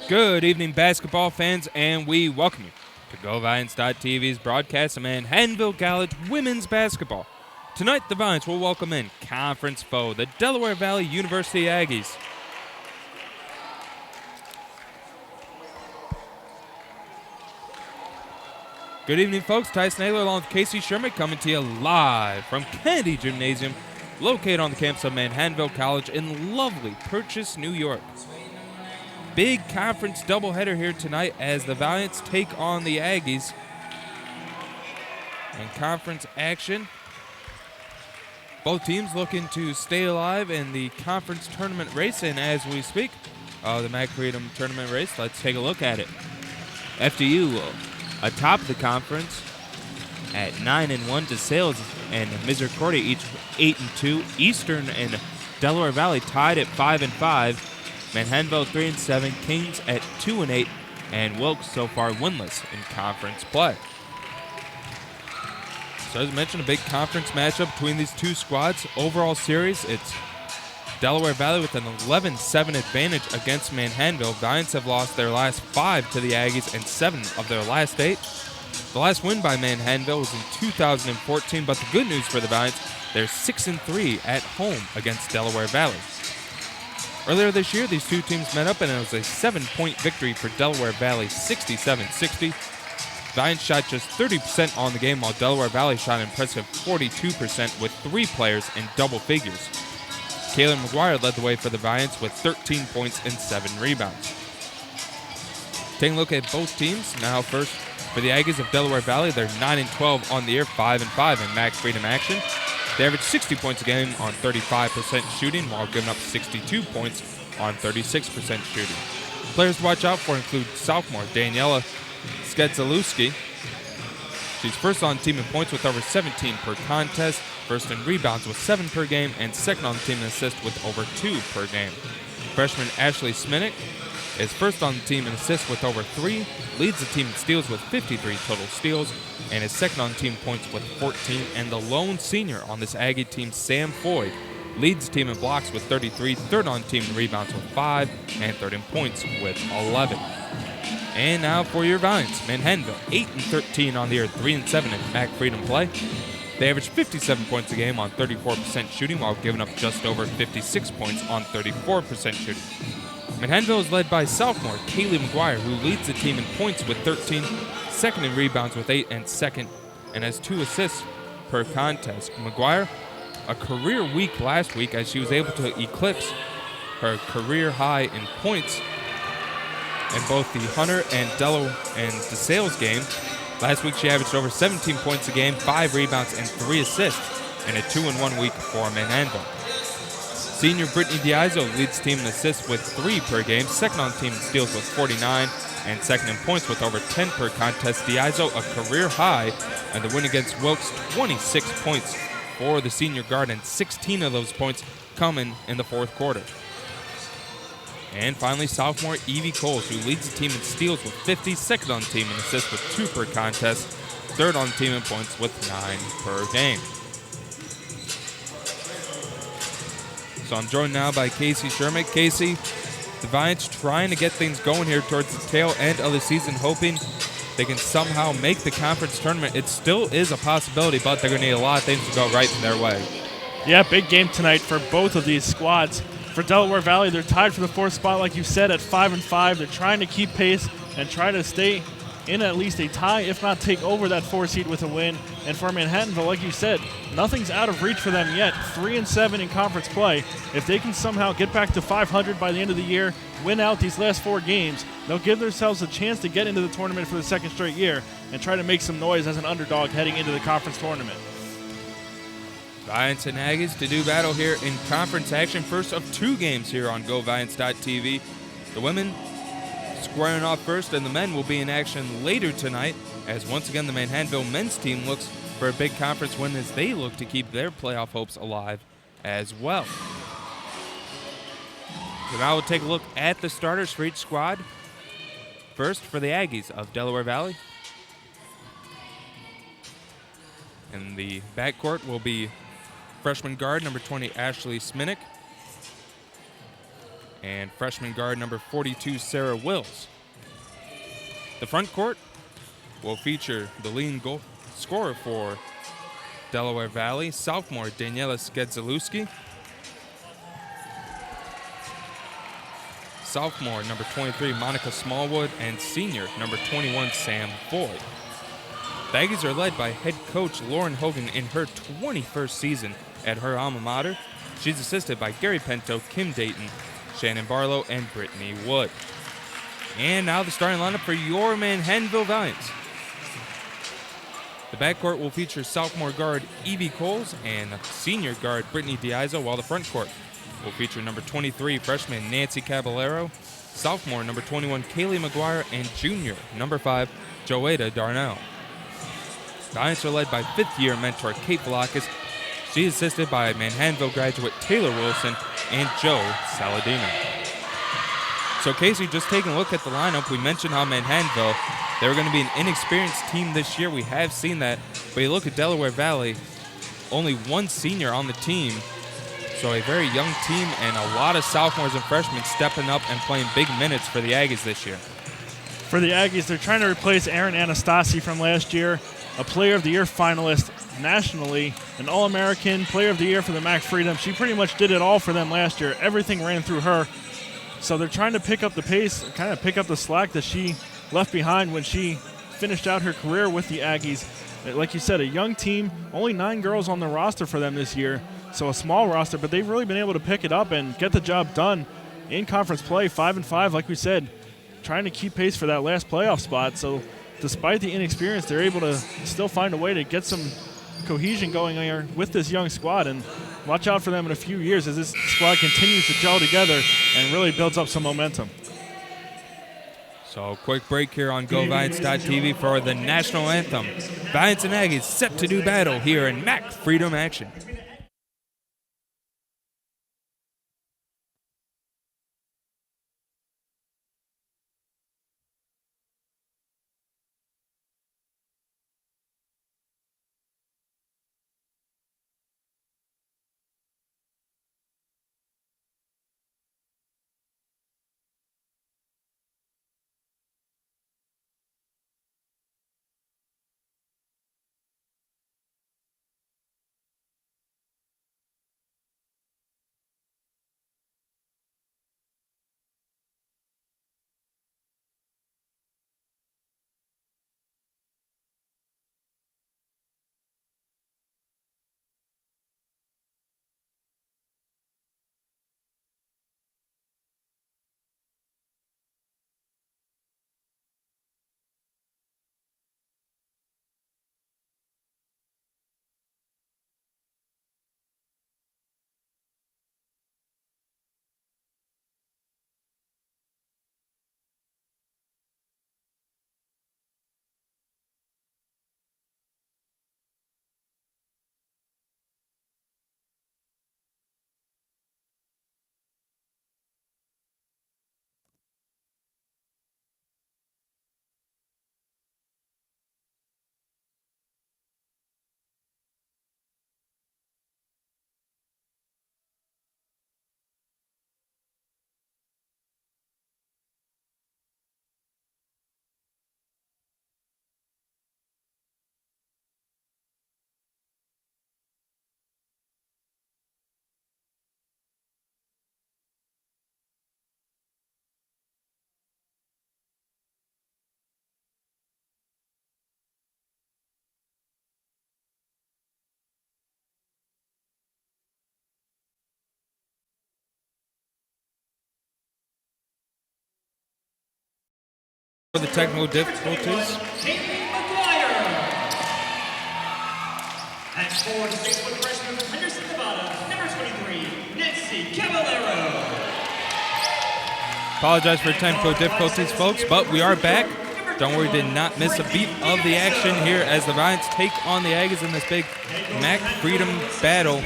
Good evening, basketball fans, and we welcome you to GoValiants.tv's broadcast of Manhattanville College women's basketball. Tonight, the Valiants will welcome in conference foe, the Delaware Valley University Aggies. Good evening, folks. Tyson Naylor along with Casey Sherman coming to you live from Kennedy Gymnasium, located on the campus of Manhattanville College in lovely Purchase, New York. Big conference doubleheader here tonight as the Valiants take on the Aggies in conference action. Both teams looking to stay alive in the conference tournament race, and as we speak of the MAC Freedom tournament race, let's take a look at it. FDU atop the conference at 9-1. DeSales and Misericordia each 8-2. Eastern and Delaware Valley tied at 5-5. Manhattanville 3-7, Kings at 2-8, and Wilkes so far winless in conference play. So as mentioned, a big conference matchup between these two squads. Overall series, it's Delaware Valley with an 11-7 advantage against Manhattanville. Valiants have lost their last 5 to the Aggies and 7 of their last 8. The last win by Manhattanville was in 2014, but the good news for the Valiants, they're 6-3 at home against Delaware Valley. Earlier this year, these two teams met up, and it was a 7-point victory for Delaware Valley, 67-60. Valiants shot just 30% on the game, while Delaware Valley shot an impressive 42% with 3 players in double figures. Kayla McGuire led the way for the Valiants with 13 points and 7 rebounds. Taking a look at both teams, now first for the Aggies of Delaware Valley, they're 9-12 on the year, 5-5 in MAC Freedom action. They average 60 points a game on 35% shooting, while giving up 62 points on 36% shooting. Players to watch out for include sophomore Daniela Skedzalewski. She's first on the team in points with over 17 per contest, first in rebounds with 7 per game, and second on the team in assists with over 2 per game. Freshman Ashley Sminnick is first on the team in assists with over 3, leads the team in steals with 53 total steals, and is second on the team in points with 14. And the lone senior on this Aggie team, Sam Floyd, leads the team in blocks with 33, third on the team in rebounds with 5, and third in points with 11. And now for your Valiants, Manhattanville, 8-13 on the year, 3-7 in MAC Freedom play. They average 57 points a game on 34% shooting, while giving up just over 56 points on 34% shooting. Manhattanville is led by sophomore Kaylee McGuire, who leads the team in points with 13, second in rebounds with 8, and second, and has 2 assists per contest. McGuire, a career week last week as she was able to eclipse her career high in points in both the Hunter and DeSales game. Last week she averaged over 17 points a game, 5 rebounds, and 3 assists in a 2-1 week for Manhattanville. Senior Brittany Diazo leads the team in assists with 3 per game, second on the team in steals with 49, and second in points with over 10 per contest. Diazo, a career high, and the win against Wilkes, 26 points for the senior guard, and 16 of those points coming in the fourth quarter. And finally, sophomore Evie Coles, who leads the team in steals with 50, second on the team in assists with 2 per contest, third on the team in points with 9 per game. So I'm joined now by Casey Sherman. Casey, the Valiants trying to get things going here towards the tail end of the season, hoping they can somehow make the conference tournament. It still is a possibility, but they're going to need a lot of things to go right in their way. Yeah, big game tonight for both of these squads. For Delaware Valley, they're tied for the 4th spot, like you said, at 5-5. They're trying to keep pace and try to stay in at least a tie, if not take over that 4 seed with a win. And for Manhattanville, like you said, nothing's out of reach for them yet. 3-7 in conference play. If they can somehow get back to 500 by the end of the year, win out these last 4 games, they'll give themselves a chance to get into the tournament for the 2nd straight year and try to make some noise as an underdog heading into the conference tournament. Valiants and Aggies to do battle here in conference action. First of 2 games here on GoValiants.tv. The women squaring off first, and the men will be in action later tonight as once again the Manhattanville men's team looks for a big conference win as they look to keep their playoff hopes alive as well. So now we'll take a look at the starters for each squad. First for the Aggies of Delaware Valley. In the backcourt will be freshman guard number 20 Ashley Sminnick, and freshman guard number 42, Sarah Wills. The front court will feature the leading goal scorer for Delaware Valley, sophomore Daniela Skedzelewski. Sophomore number 23, Monica Smallwood, and senior number 21, Sam Boyd. The Aggies are led by head coach Lauren Hogan in her 21st season at her alma mater. She's assisted by Gary Pinto, Kim Dayton, Shannon Barlow, and Brittany Wood. And now the starting lineup for your Manhattanville Valiants. The backcourt will feature sophomore guard Evie Coles and senior guard Brittany Diazo, while the front court will feature number 23 freshman Nancy Caballero, sophomore number 21 Kaylee McGuire, and junior number 5 Joada Darnell. The Valiants are led by fifth-year mentor Kate Velakis. She is assisted by Manhattanville graduate Taylor Wilson and Joe Saladino. So Casey, just taking a look at the lineup, we mentioned how Manhattanville, they were going to be an inexperienced team this year. We have seen that. But you look at Delaware Valley, only one senior on the team. So a very young team and a lot of sophomores and freshmen stepping up and playing big minutes for the Aggies this year. For the Aggies, they're trying to replace Erin Anastasi from last year, a Player of the Year finalist nationally, an All-American, Player of the Year for the MAC Freedom. She pretty much did it all for them last year. Everything ran through her. So they're trying to pick up the pace, kind of pick up the slack that she left behind when she finished out her career with the Aggies. Like you said, a young team, only 9 girls on the roster for them this year, so a small roster, but they've really been able to pick it up and get the job done in conference play, 5-5, like we said, trying to keep pace for that last playoff spot. So despite the inexperience, they're able to still find a way to get some cohesion going here with this young squad, and watch out for them in a few years as this squad continues to gel together and really builds up some momentum. So quick break here on GoValiants.tv for the national anthem. Valiants and Aggies set to do battle here in MAC Freedom action. For the technical difficulties. And for the 6-foot freshman from Henderson, Nevada, number 23, Nancy Caballero. Apologize for technical difficulties, folks, but we are back. Don't worry, did not miss a beat of the action here as the Valiants take on the Aggies in this big MAC Freedom battle.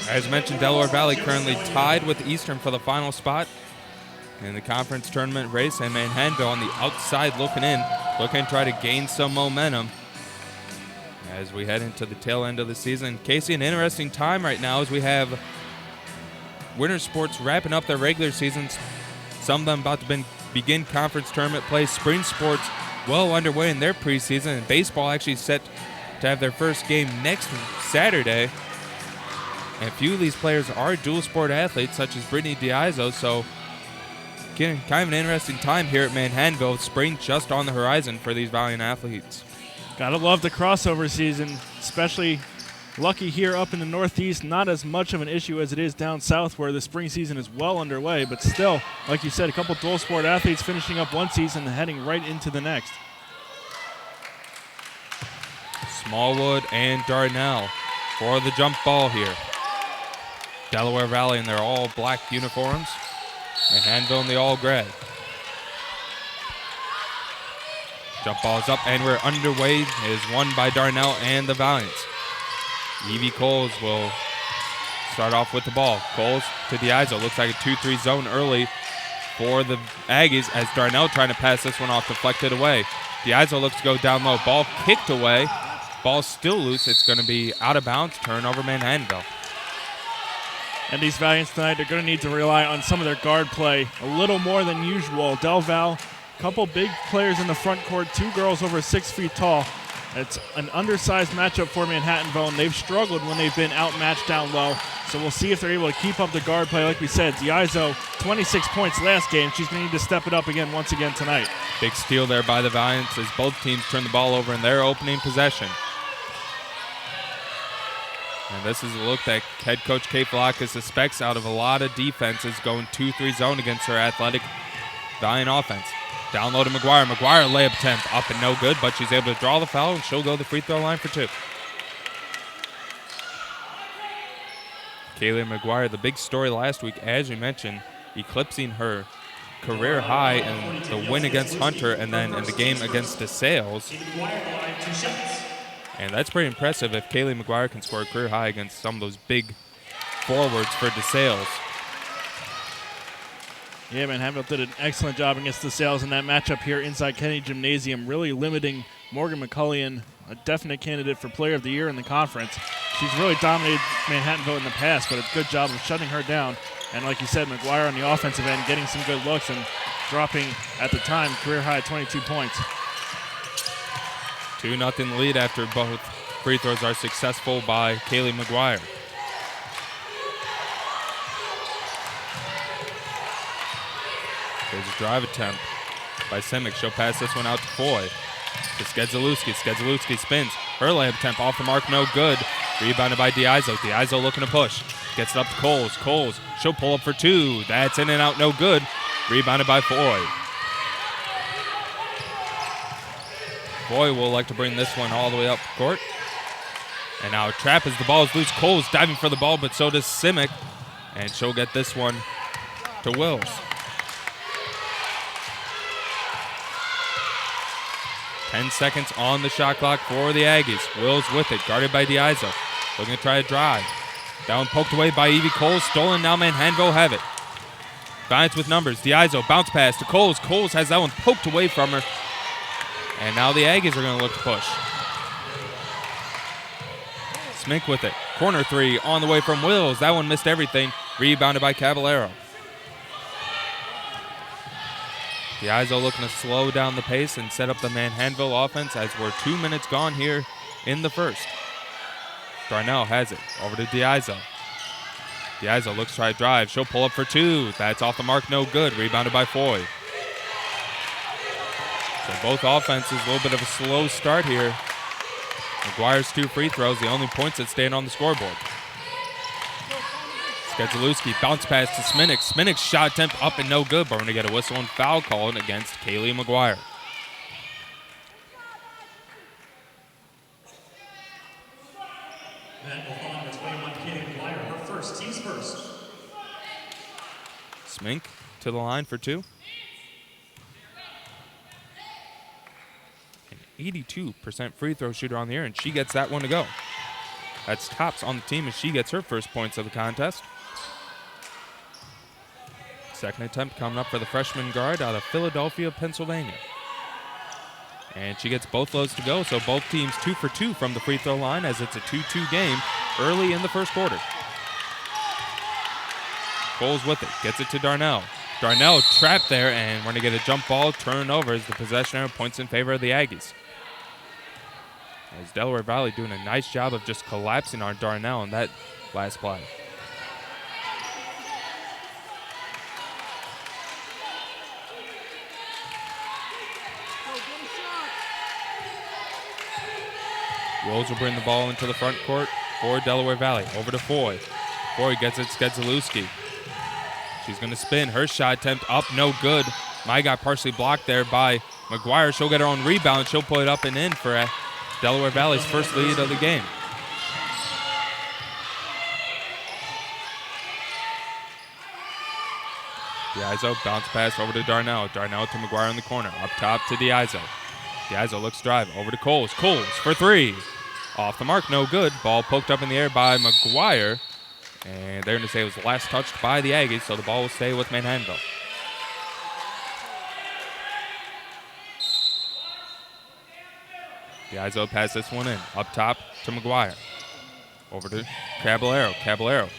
As mentioned, Delaware Valley currently tied with Eastern for the final spot in the conference tournament race, and Manhattanville on the outside looking in, looking to try to gain some momentum as we head into the tail end of the season. Casey, an interesting time right now as we have winter sports wrapping up their regular seasons. Some of them about to begin conference tournament play. Spring sports well underway in their preseason, and baseball actually set to have their first game next Saturday. And a few of these players are dual sport athletes, such as Brittany Diazo, so again, kind of an interesting time here at Manhattanville. Spring just on the horizon for these Valiant athletes. Gotta love the crossover season, especially lucky here up in the Northeast. Not as much of an issue as it is down south where the spring season is well underway, but still, like you said, a couple dual sport athletes finishing up one season and heading right into the next. Smallwood and Darnell for the jump ball here. Delaware Valley in their all black uniforms. Manhattanville in the all gray. Jump ball is up and we're underway. It is won by Darnell and the Valiants. Evie Coles will start off with the ball. Coles to Diazo. Looks like a 2-3 zone early for the Aggies as Darnell trying to pass this one off, deflected away. Diazo looks to go down low. Ball kicked away. Ball still loose. It's going to be out of bounds. Turnover Manhattanville. And these Valiants tonight are going to need to rely on some of their guard play a little more than usual. Del Val, a couple big players in the front court, 2 girls over 6 feet tall. It's an undersized matchup for Manhattanville, and they've struggled when they've been outmatched down low. So we'll see if they're able to keep up the guard play. Like we said, Diazo, 26 points last game. She's going to need to step it up again once again tonight. Big steal there by the Valiants as both teams turn the ball over in their opening possession. And this is a look that head coach Kate Falaka suspects out of a lot of defenses going 2-3 zone against her athletic Valiant offense. Down low to McGuire. McGuire layup attempt up and no good, but she's able to draw the foul and she'll go to the free throw line for 2. Kaylee McGuire, the big story last week, as we mentioned, eclipsing her career high in the win against Hunter and then in the game against DeSales. And that's pretty impressive if Kaylee McGuire can score a career high against some of those big forwards for DeSales. Yeah, Manhattanville did an excellent job against DeSales in that matchup here inside Kennedy Gymnasium, really limiting Morgan McCullion, a definite candidate for Player of the Year in the conference. She's really dominated Manhattanville in the past, but a good job of shutting her down. And like you said, McGuire on the offensive end getting some good looks and dropping, at the time, career high 22 points. 2-0 lead after both free throws are successful by Kaylee McGuire. There's a drive attempt by Simic. She'll pass this one out to Foy. To Skedzelewski. Skedzelewski spins. Her layup attempt off the mark, no good. Rebounded by Diazo. Diazo looking to push. Gets it up to Coles. Coles, she'll pull up for 2. That's in and out, no good. Rebounded by Foy. Foy will like to bring this one all the way up court. And now a trap as the ball is loose. Coles diving for the ball, but so does Simic. And she'll get this one to Wills. 10 seconds on the shot clock for the Aggies. Wills with it, guarded by Diazo. Looking to try to drive. That one poked away by Evie Coles. Stolen, now Manhattanville have it. Valiants with numbers. Diazo, bounce pass to Coles. Coles has that one poked away from her. And now the Aggies are going to look to push. Smink with it. Corner 3 on the way from Wills. That one missed everything. Rebounded by Caballero. Diazo looking to slow down the pace and set up the Manhattanville offense as we're 2 minutes gone here in the first. Darnell has it. Over to Diazo. Diazo looks to try to drive. She'll pull up for 2. That's off the mark, no good. Rebounded by Foy. So both offenses, a little bit of a slow start here. McGuire's 2 free throws, the only points that stand on the scoreboard. Skedzelewski, bounce pass to Sminnick. Sminnick's shot attempt up and no good, but we're going to get a whistle and foul called against Kaylee McGuire. That will fall number 21, Kaylee McGuire, her first, team's first. Smink to the line for 2. An 82% free throw shooter on the air, and she gets that one to go. That's tops on the team as she gets her first points of the contest. Second attempt coming up for the freshman guard out of Philadelphia, Pennsylvania. And she gets both those to go, so both teams 2 for 2 from the free throw line as it's a 2-2 game early in the first quarter. Coles with it, gets it to Darnell. Darnell trapped there, and we're going to get a jump ball, turnover as the possession arrow points in favor of the Aggies. As Delaware Valley doing a nice job of just collapsing on Darnell in that last play. Wills will bring the ball into the front court for Delaware Valley. Over to Foy. Foy gets it, Skedzelewski. She's going to spin. Her shot attempt up, no good. My got partially blocked there by McGuire. She'll get her own rebound. She'll put it up and in for Delaware Valley's first lead of the game. Diazo bounce pass over to Darnell. Darnell to McGuire in the corner. Up top to Diazo. Diazo looks drive over to Coles. Coles for three. Off the mark, no good. Ball poked up in the air by McGuire. And they're going to say it was last touched by the Aggies, so the ball will stay with Manhattanville. Diazo pass this one in. Up top to McGuire. Over to Caballero. Caballero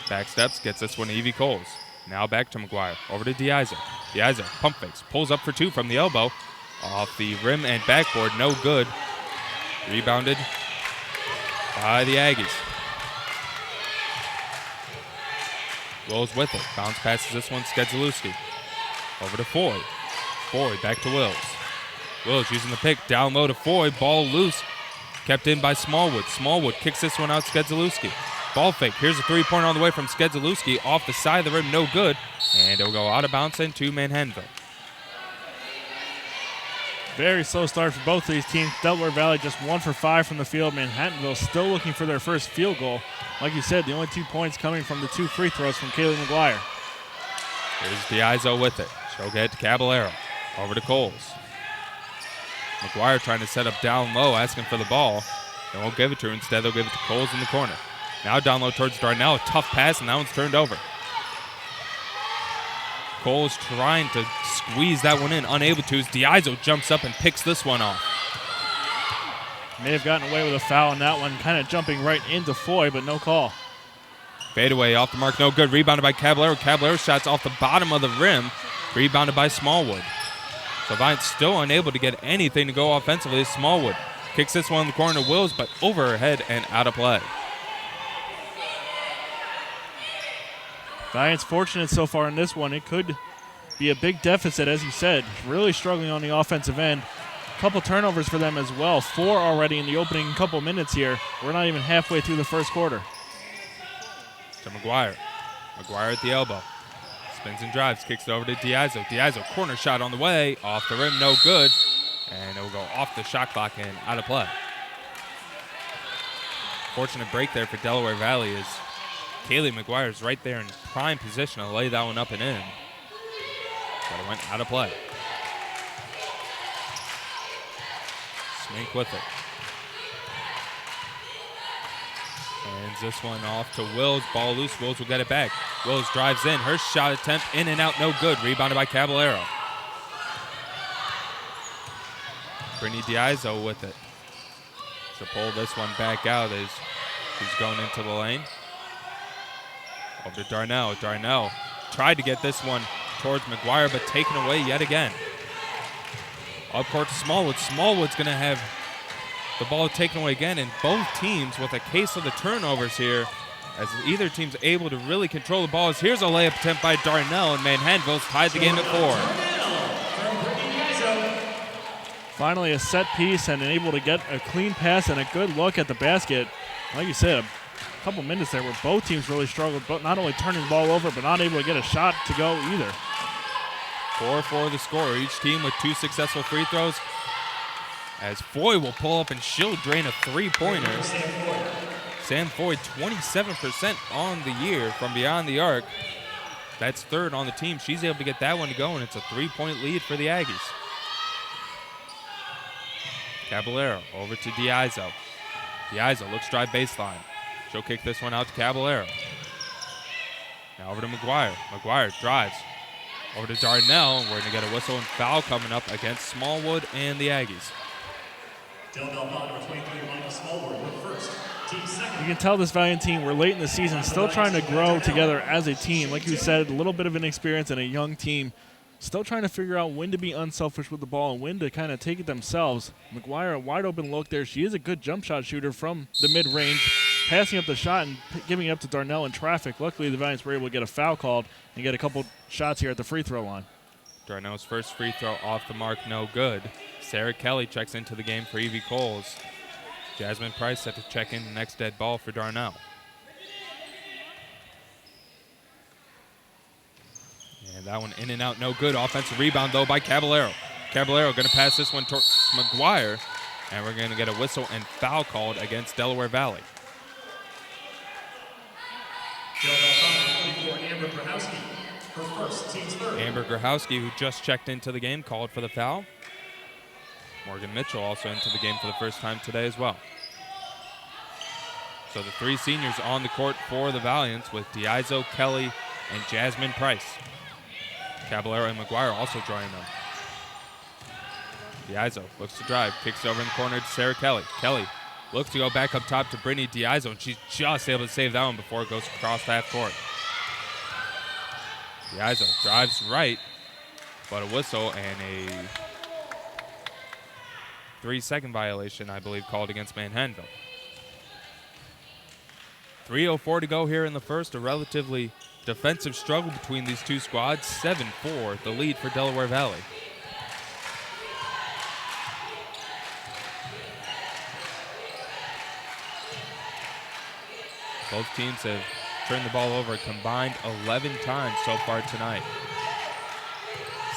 back steps, gets this one to Evie Coles. Now back to McGuire. Over to Diazo. Diazo pump fakes. Pulls up for two from the elbow. Off the rim and backboard, no good. Rebounded by the Aggies. Wills with it. Bounce passes this one, Skedzelewski. Over to Foy. Foy back to Wills. Wills using the pick. Down low to Foy. Ball loose. Kept in by Smallwood. Smallwood kicks this one out, Skedzelewski. Ball fake. Here's a three-pointer on the way from Skedzelewski. Off the side of the rim, no good. And it'll go out of bounds into Manhattanville. Very slow start for both of these teams. Delaware Valley just 1 for 5 from the field. Manhattanville still looking for their first field goal. Like you said, the only 2 points coming from the 2 free throws from Kaylee McGuire. Here's Diazo with it. She'll get to Caballero. Over to Coles. McGuire trying to set up down low, asking for the ball. They won't give it to her. Instead, they'll give it to Coles in the corner. Now down low towards Darnell. A tough pass, and that one's turned over. Coles trying to squeeze that one in. Unable to as Diazo jumps up and picks this one off. May have gotten away with a foul on that one, kind of jumping right into Foy, but no call. Fadeaway off the mark, no good. Rebounded by Caballero. Caballero shots off the bottom of the rim. Rebounded by Smallwood. So Vine's still unable to get anything to go offensively. Smallwood kicks this one in the corner to Wills, but over her head and out of play. Giants fortunate so far in this one. It could be a big deficit, as you said. Really struggling on the offensive end. A couple turnovers for them as well. 4 already in the opening couple minutes here. We're not even halfway through the first quarter. To McGuire. McGuire at the elbow. Spins and drives. Kicks it over to Diazo. Diazo, corner shot on the way. Off the rim, no good. And it will go off the shot clock and out of play. Fortunate break there for Delaware Valley is Kaylee McGuire's right there in prime position to lay that one up and in. But it went out of play. Smink with it. Hands this one off to Wills. Ball loose. Wills will get it back. Wills drives in. Her shot attempt in and out. No good. Rebounded by Caballero. Brittany Diazo with it. She'll pull this one back out as she's going into the lane. Over to Darnell. Darnell tried to get this one towards McGuire, but taken away yet again. Up court to Smallwood. Smallwood's going to have the ball taken away again, and both teams with a case of the turnovers here, as either team's able to really control the ball. Here's a layup attempt by Darnell, and Manhattanville's tied the game at 4. Finally a set piece and able to get a clean pass and a good look at the basket. Like you said, a couple minutes there where both teams really struggled, but not only turning the ball over, but not able to get a shot to go either. 4-4 the score. Each team with 2 successful free throws. As Foy will pull up and she'll drain a three-pointer. Sam Foy, 27% on the year from beyond the arc. That's third on the team. She's able to get that one to go, and it's a 3-point lead for the Aggies. Caballero over to Diazo. Diazo looks drive baseline. She'll kick this one out to Caballero. Now over to McGuire. McGuire drives. Over to Darnell. We're going to get a whistle and foul coming up against Smallwood and the Aggies. Delaware Valley, number 23, Monica Smallwood, with first. Team second. You can tell this Valiant team, we're late in the season, still trying to grow together as a team. Like you said, a little bit of inexperience and a young team, still trying to figure out when to be unselfish with the ball and when to kind of take it themselves. McGuire, a wide open look there. She is a good jump shot shooter from the mid-range, passing up the shot and giving it up to Darnell in traffic. Luckily, the Valiants were able to get a foul called and get a couple shots here at the free throw line. Darnell's first free throw off the mark, no good. Sarah Kelly checks into the game for Evie Coles. Jasmine Price set to check in the next dead ball for Darnell. And that one in and out, no good. Offensive rebound, though, by Caballero. Caballero going to pass this one to McGuire, and we're going to get a whistle and foul called against Delaware Valley. Amber Grahowski, her first, team's third. Amber Grahowski, who just checked into the game, called for the foul. Morgan Mitchell also into the game for the first time today as well. So the three seniors on the court for the Valiants with Diaizo, Kelly, and Jasmine Price. Caballero and McGuire also joining them. Diaizo looks to drive, kicks it over in the corner to Sarah Kelly. Kelly looks to go back up top to Brittany Diaizo, and she's just able to save that one before it goes across half court. Diaizo drives right, but a whistle and a 3-second violation, I believe, called against Manhattanville. 3:04 to go here in the first, a relatively defensive struggle between these two squads. 7-4, the lead for Delaware Valley. Both teams have turned the ball over a combined 11 times so far tonight.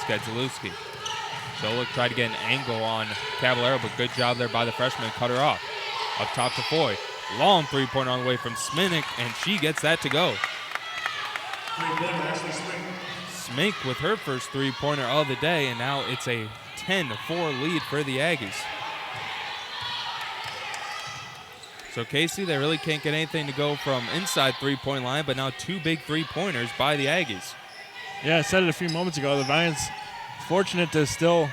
Skedzelewski. She'll look, try to get an angle on Caballero, but good job there by the freshman, cut her off. Up top to Foy. Long three-pointer on the way from Sminnick, and she gets that to go. Smink with her first three-pointer of the day, and now it's a 10-4 lead for the Aggies. So Casey, they really can't get anything to go from inside three-point line, but now two big three-pointers by the Aggies. Yeah, I said it a few moments ago. The Valiants fortunate to still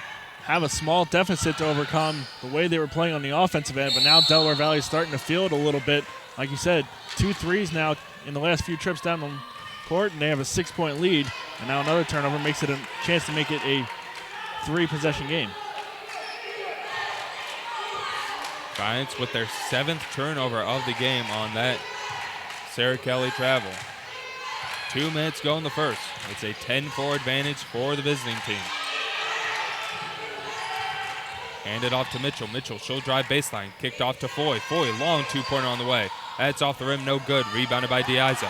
have a small deficit to overcome the way they were playing on the offensive end, but now Delaware Valley is starting to feel it a little bit. Like you said, 2 threes now in the last few trips down the court, and they have a 6-point lead, and now another turnover makes it a chance to make it a 3-possession game. Valiants with their 7th turnover of the game on that Sarah Kelly travel. 2 minutes go in the first. It's a 10-4 advantage for the visiting team. Hand it off to Mitchell. Mitchell, she'll drive baseline. Kicked off to Foy. Foy, long two-pointer on the way. That's off the rim, no good. Rebounded by Diaizo.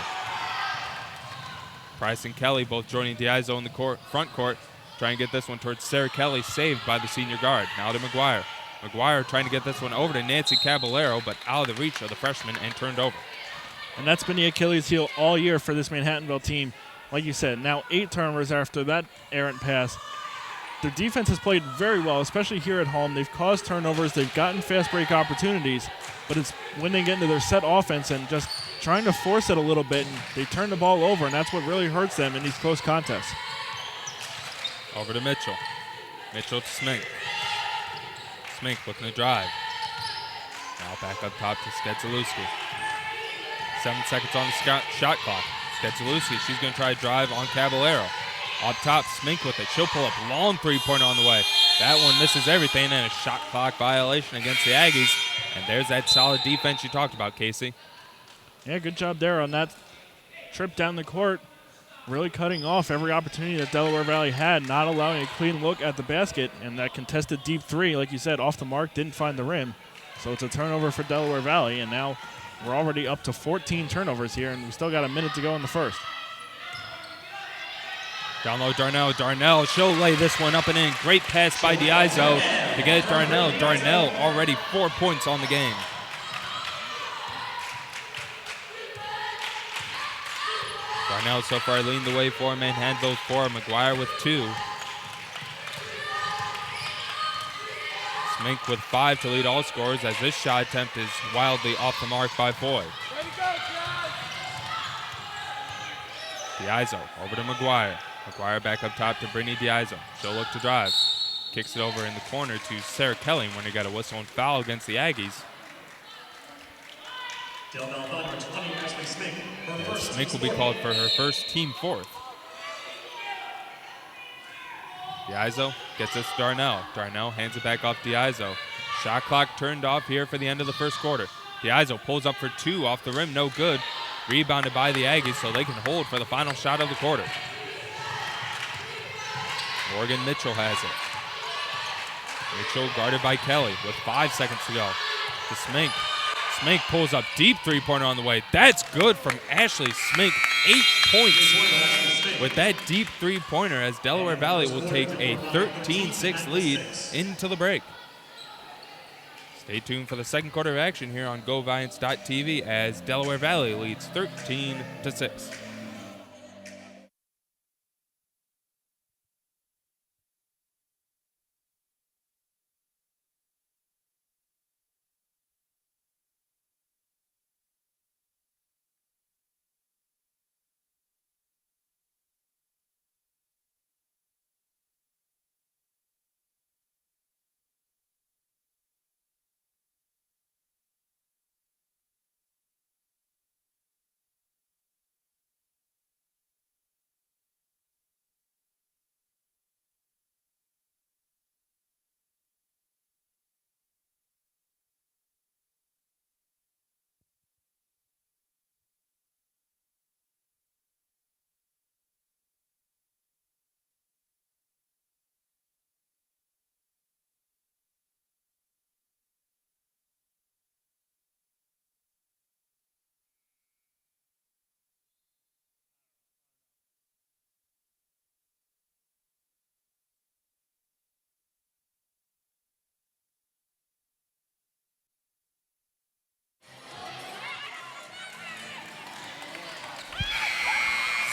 Price and Kelly both joining Diaizo in the front court. Trying to get this one towards Sarah Kelly, saved by the senior guard. Now to McGuire. McGuire trying to get this one over to Nancy Caballero, but out of the reach of the freshman and turned over. And that's been the Achilles heel all year for this Manhattanville team. Like you said, now 8 turnovers after that errant pass. Their defense has played very well, especially here at home. They've caused turnovers. They've gotten fast break opportunities. But it's when they get into their set offense and just trying to force it a little bit, and they turn the ball over, and that's what really hurts them in these close contests. Over to Mitchell. Mitchell to Smink. Smink looking to drive. Now back up top to Skedzelewski. 7 seconds on the shot clock. Skedzelewski, she's going to try to drive on Caballero. Up top, Smink with it. She'll pull up long three-pointer on the way. That one misses everything, and a shot clock violation against the Aggies. And there's that solid defense you talked about, Casey. Yeah, good job there on that trip down the court. Really cutting off every opportunity that Delaware Valley had, not allowing a clean look at the basket. And that contested deep three, like you said, off the mark, didn't find the rim. So it's a turnover for Delaware Valley, and now we're already up to 14 turnovers here, and we still got a minute to go in the first. Down low, Darnell. Darnell, she'll lay this one up and in. Great pass by Diaizo to get it Darnell. Darnell already 4 points on the game. Darnell so far leading the way for Manhattanville 4. McGuire with 2. Smink with 5 to lead all scorers as this shot attempt is wildly off the mark by Foy. Diaizo over to McGuire. McGuire back up top to Brittany Diaizo. She'll look to drive. Kicks it over in the corner to Sarah Kelly when he got a whistle and foul against the Aggies. Delaware Valley number 20, Ashley Smink. Her first Smink will be called for her first team fourth. Diazo gets this to Darnell. Darnell hands it back off Diazo. Shot clock turned off here for the end of the first quarter. Diazo pulls up for two off the rim, no good. Rebounded by the Aggies so they can hold for the final shot of the quarter. Morgan Mitchell has it. Mitchell guarded by Kelly with 5 seconds to go. To Smink. Smink pulls up deep three-pointer on the way. That's good from Ashley Smink. 8 points with that deep three-pointer as Delaware Valley will take a 13-6 lead into the break. Stay tuned for the second quarter of action here on GoViants.tv as Delaware Valley leads 13-6.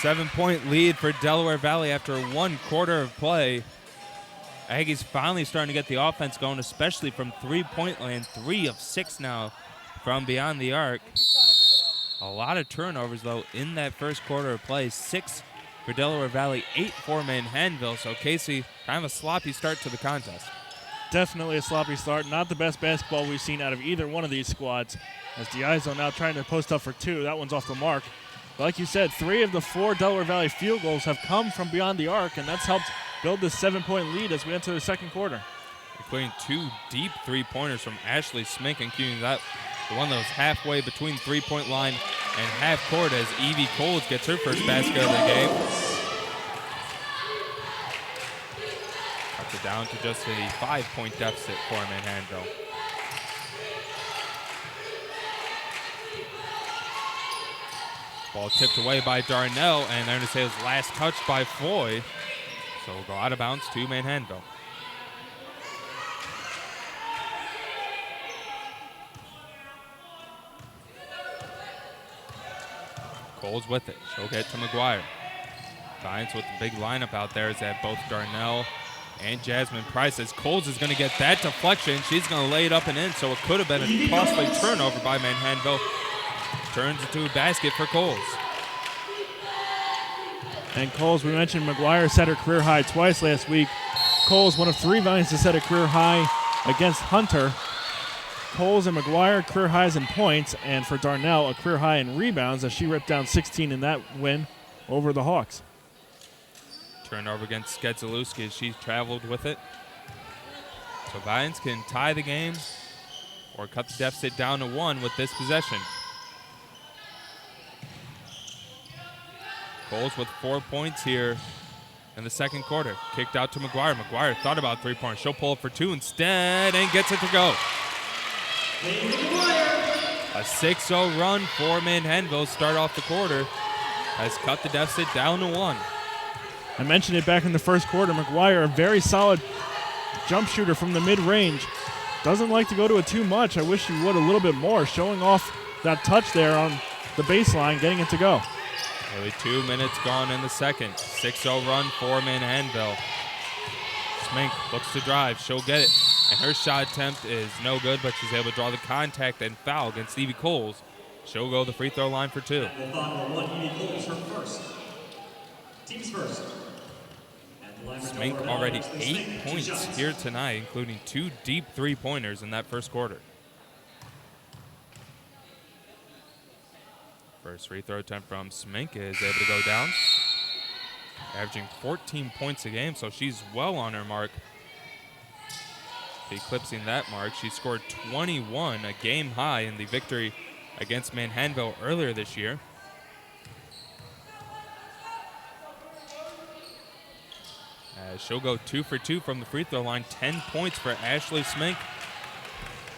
Seven-point lead for Delaware Valley after 1 quarter of play. Aggies finally starting to get the offense going, especially from three-point land. 3 of 6 now from beyond the arc. A lot of turnovers, though, in that first quarter of play. 6 for Delaware Valley, 8 for Manhattanville. So, Casey, kind of a sloppy start to the contest. Definitely a sloppy start. Not the best basketball we've seen out of either one of these squads. As Diazo now trying to post up for 2. That one's off the mark. But like you said, 3 of the 4 Delaware Valley field goals have come from beyond the arc, and that's helped build this 7-point lead as we enter the second quarter. Including 2 deep three-pointers from Ashley Smink, including that the one that was halfway between three-point line and half court as Evie Coles gets her first basket of the game. Cuts it down to just a 5-point deficit for Manhattanville. Ball tipped away by Darnell, and they're going to say it was last touched by Foy. So we'll go out of bounds to Manhattanville. Coles with it. She'll get to McGuire. Giants with the big lineup out there is that both Darnell and Jasmine Price. As Coles is going to get that deflection, she's going to lay it up and in, so it could have been a costly turnover by Manhattanville. Turns into a basket for Coles. And Coles, we mentioned McGuire set her career high twice last week. Coles, one of 3 Valiants to set a career high against Hunter. Coles and McGuire, career highs in points, and for Darnell, a career high in rebounds as she ripped down 16 in that win over the Hawks. Turnover against Skedzalewski as she traveled with it. So Valiants can tie the game or cut the deficit down to 1 with this possession. Coles with 4 points here in the second quarter. Kicked out to McGuire. McGuire thought about three-pointers. She'll pull up for 2 instead and gets it to go. A 6-0 run for Manhattanville start off the quarter has cut the deficit down to 1. I mentioned it back in the first quarter. McGuire, a very solid jump shooter from the mid-range. Doesn't like to go to it too much. I wish he would a little bit more, showing off that touch there on the baseline, getting it to go. Nearly 2 minutes gone in the second. 6-0 run for Manhattanville. Smink looks to drive. She'll get it. And her shot attempt is no good, but she's able to draw the contact and foul against Stevie Coles. She'll go to the free throw line for 2. Team's first. Smink already 8 points here tonight, including 2 deep three-pointers in that first quarter. First free throw attempt from Smink is able to go down. Averaging 14 points a game, so she's well on her mark. Eclipsing that mark, she scored 21, a game high in the victory against Manhattanville earlier this year. As she'll go 2 for 2 from the free throw line. 10 points for Ashley Smink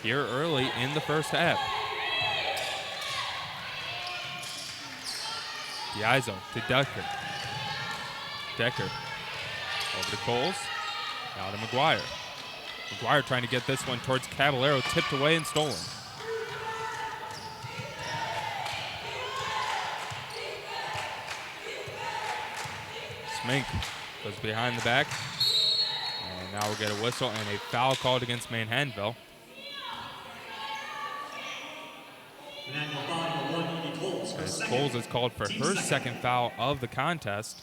here early in the first half. Diazo to Decker. Decker over to Coles. Now to McGuire. McGuire trying to get this one towards Caballero. Tipped away and stolen. Smink goes behind the back. And now we'll get a whistle and a foul called against Manhattanville. As Coles is called for her second foul of the contest.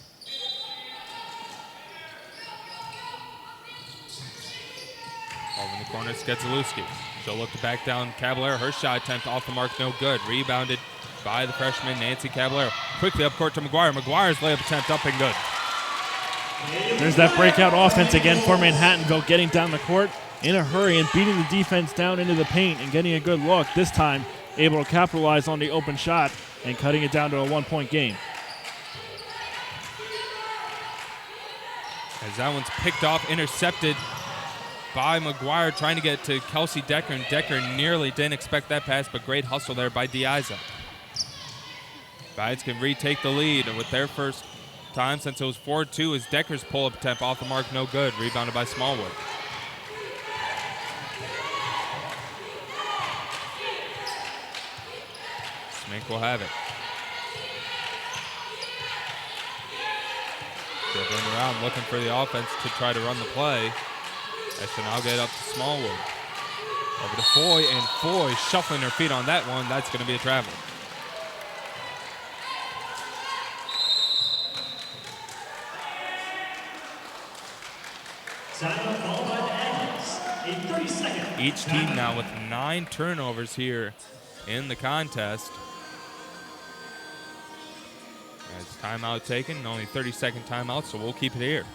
Over in the corner, Sketzalewski. She'll look to back down Caballero. Her shot attempt off the mark, no good. Rebounded by the freshman, Nancy Caballero. Quickly up court to McGuire. McGuire's layup attempt up and good. There's that breakout offense again for Manhattanville, getting down the court in a hurry and beating the defense down into the paint and getting a good look. This time, able to capitalize on the open shot and cutting it down to a 1-point game. As that one's picked off, intercepted by McGuire, trying to get to Kelsey Decker, and Decker nearly didn't expect that pass, but great hustle there by Diazo. Bides can retake the lead with their first time since it was 4-2 as Decker's pull-up attempt off the mark, no good. Rebounded by Smallwood. Smink will have it. Dribbling around, looking for the offense to try to run the play. As she'll now get up to Smallwood. Over to Foy, and Foy shuffling her feet on that one. That's going to be a travel. Each team now with 9 turnovers here in the contest. As timeout taken, only 30-second timeout, so we'll keep it here.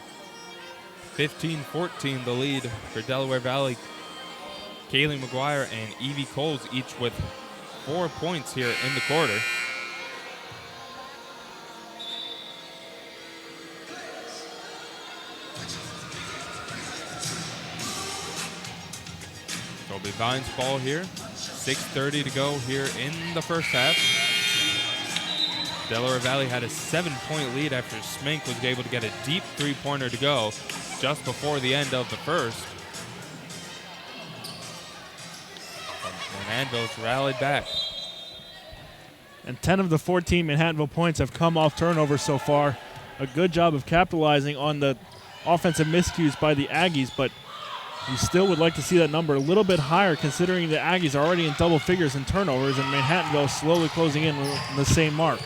15-14 the lead for Delaware Valley. Kaylee McGuire and Evie Coles each with 4 points here in the quarter. So it'll be Vines ball here. 6:30 to go here in the first half. Delaware Valley had a 7-point lead after Smink was able to get a deep three-pointer to go just before the end of the first. Manhattanville's rallied back. And 10 of the 14 Manhattanville points have come off turnovers so far. A good job of capitalizing on the offensive miscues by the Aggies, but you still would like to see that number a little bit higher considering the Aggies are already in double figures in turnovers and Manhattanville slowly closing in on the same mark.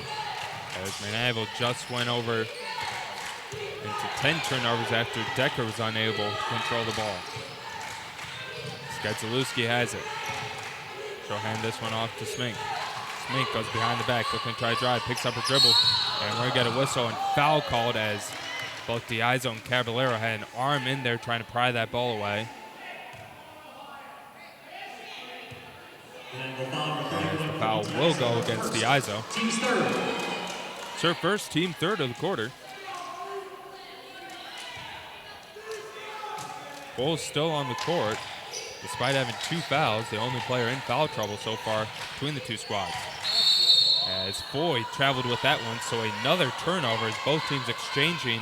As Manhattanville just went over into 10 turnovers after Decker was unable to control the ball. Sketzalewski has it. She'll hand this one off to Smink. Smink goes behind the back, looking to try to drive, picks up a dribble, and we're going to get a whistle and foul called as both Diazo and Caballero had an arm in there trying to pry that ball away. And the foul will go against Diazo. It's her first, team third of the quarter. Cole's still on the court, despite having 2 fouls, the only player in foul trouble so far between the two squads. As Foy traveled with that one, so another turnover as both teams exchanging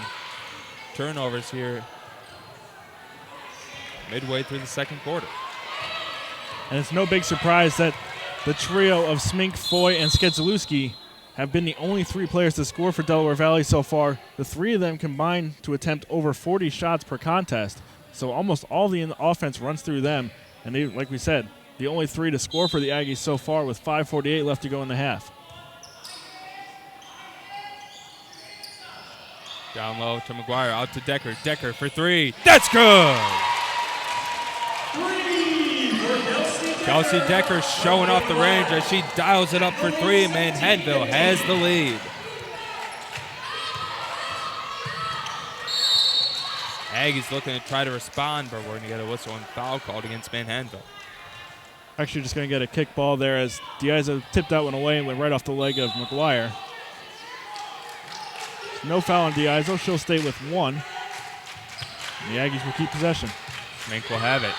turnovers here midway through the second quarter. And it's no big surprise that the trio of Smink, Foy, and Sketzalewski have been the only 3 players to score for Delaware Valley so far. The 3 of them combined to attempt over 40 shots per contest. So almost all the offense runs through them. And they, like we said, the only 3 to score for the Aggies so far with 5:48 left to go in the half. Down low to McGuire, out to Decker. Decker for 3. That's good! 3 for Kelsey Kelsey Decker showing off the range as she dials it up for three. Manhattanville has the lead. Aggies looking to try to respond, but we're going to get a whistle and foul called against Manhattanville. Actually just going to get a kick ball there as Diazo tipped that one away and went right off the leg of McGuire. No foul on Diazo. She'll stay with one. And the Aggies will keep possession. Mink will have it.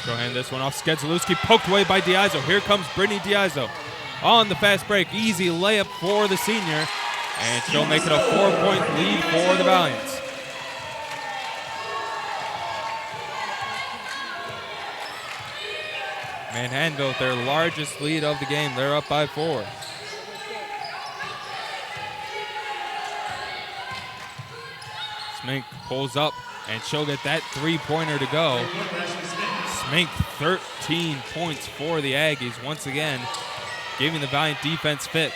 She'll hand this one off. Skedzelewski poked away by Diazo. Here comes Brittany Diazo on the fast break. Easy layup for the senior. And she'll make it a 4-point lead for the Valiants. Manhattanville with their largest lead of the game. They're up by 4. Smink pulls up, and she'll get that three-pointer to go. Smink, 13 points for the Aggies. Once again, giving the Valiant defense fits.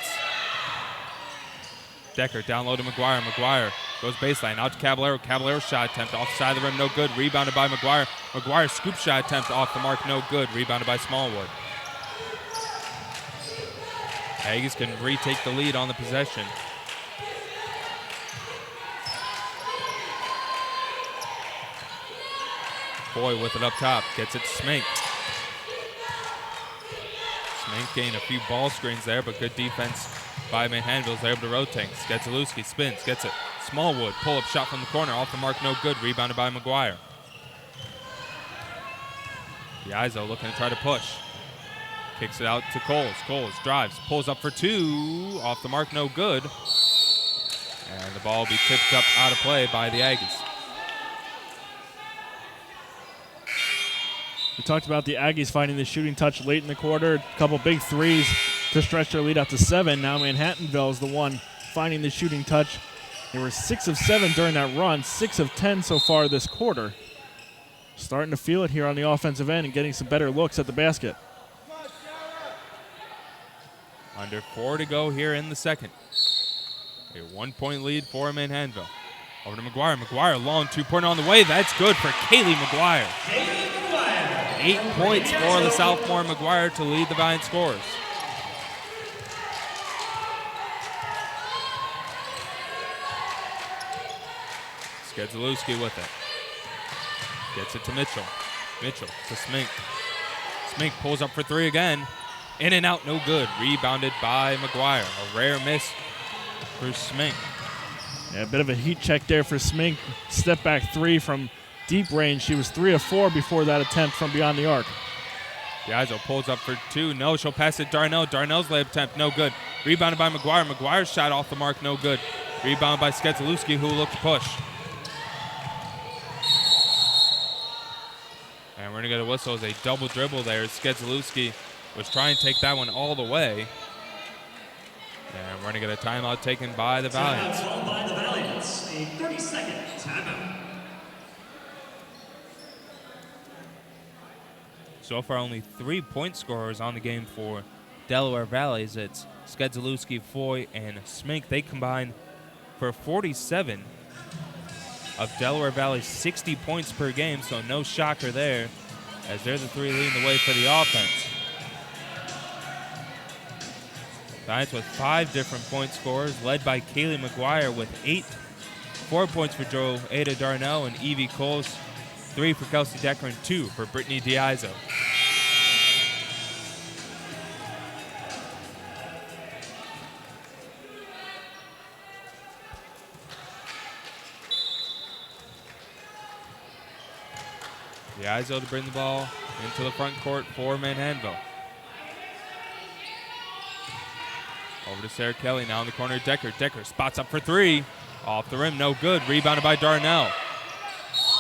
Decker down low to McGuire. McGuire goes baseline out to Caballero. Caballero shot attempt off the side of the rim, no good. Rebounded by McGuire. McGuire scoop shot attempt off the mark, no good. Rebounded by Smallwood. Aggies can retake the lead on the possession. Boy with it up top, gets it to Smink. Smink gained a few ball screens there, but good defense by Manhattanville is able to rotate. Skedzelewski spins, gets it. Smallwood, pull-up shot from the corner, off the mark, no good. Rebounded by McGuire. Diazo looking to try to push. Kicks it out to Coles. Coles drives, pulls up for two, off the mark, no good. And the ball will be tipped up out of play by the Aggies. We talked about the Aggies finding the shooting touch late in the quarter. A couple big threes to stretch their lead out to 7. Now Manhattanville is the one finding the shooting touch. They were 6 of 7 during that run, 6 of 10 so far this quarter. Starting to feel it here on the offensive end and getting some better looks at the basket. Under 4 to go here in the second. A 1-point lead for Manhattanville. Over to McGuire. McGuire, long two-pointer on the way. That's good for Kaylee McGuire. 8 points for the sophomore McGuire to lead the Valiant scorers. Skedzelewski with it. Gets it to Mitchell. Mitchell to Smink. Smink pulls up for three again. In and out, no good. Rebounded by McGuire. A rare miss for Smink. Yeah, a bit of a heat check there for Smink. Step back three from deep range. She was 3 of 4 before that attempt from beyond the arc. Diazo pulls up for two. No, she'll pass it Darnell. Darnell's layup attempt, no good. Rebounded by McGuire. McGuire's shot off the mark, no good. Rebounded by Skedzelewski, who looked to push. And we're going to get a whistle as a double dribble there. Skedzelewski was trying to take that one all the way. And we're going to get a timeout taken by the Valiants. Timeout by the Valiants. A 30-second timeout. So far, only 3-point scorers on the game for Delaware Valley. It's Skedzelewski, Foy, and Smink. They combine for 47 of Delaware Valley's 60 points per game, so no shocker there, as they're the three leading the way for the offense. Valiants with 5 different point scorers, led by Kaylee McGuire with 8. 4 points for Joada Darnell and Evie Coles, 3 for Kelsey Decker, and 2 for Brittany Diazo. Diazo to bring the ball into the front court for Manhattanville. Over to Sarah Kelly, now in the corner, Decker. Decker spots up for three. Off the rim, no good. Rebounded by Darnell.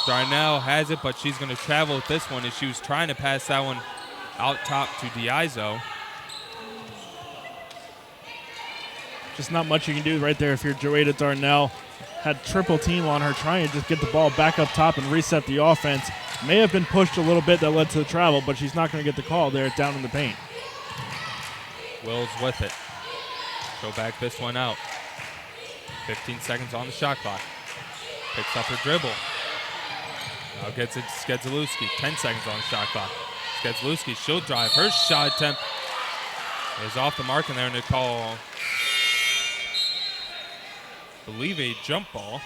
Darnell has it, but she's going to travel with this one as she was trying to pass that one out top to Diazo. Just not much you can do right there if you're Joada Darnell. Had triple team on her, trying to just get the ball back up top and reset the offense. May have been pushed a little bit that led to the travel, but she's not going to get the call there down in the paint. Wills with it. Go back this one out. 15 seconds on the shot clock. Picks up her dribble. Now gets it to Skedzelewski. 10 seconds on the shot clock. Skedzelewski, she'll drive. Her shot attempt is off the mark, and they're going to call, I believe, a jump ball.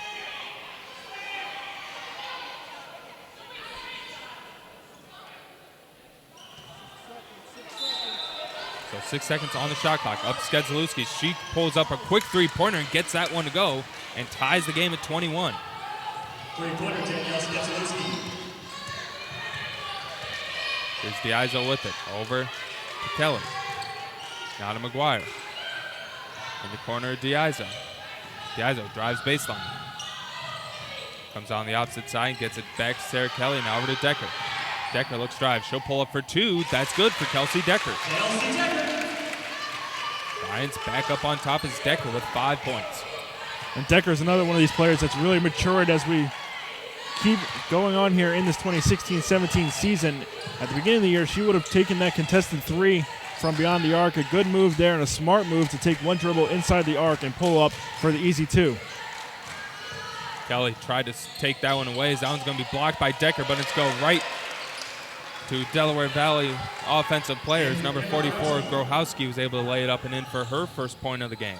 So 6 seconds on the shot clock. Up Skedzelewski. She pulls up a quick three-pointer and gets that one to go and ties the game at 21. Three-pointer, Danielle Skedzelewski. Here's Diazo with it. Over to Kelly. Now to McGuire. In the corner, Diazo. Diazo drives baseline. Comes on the opposite side, gets it back to Sarah Kelly. Now over to Decker. Decker looks drive. She'll pull up for two. That's good for Kelsey Decker. Kelsey Decker. Giants back up on top as Decker with 5 points. And Decker's another one of these players that's really matured as we keep going on here in this 2016-17 season. At the beginning of the year, she would have taken that contested three from beyond the arc. A good move there and a smart move to take one dribble inside the arc and pull up for the easy two. Kelly tried to take that one away. That one's going to be blocked by Decker, but it's go right to Delaware Valley offensive players. Number 44, Grohowski, was able to lay it up and in for her first point of the game.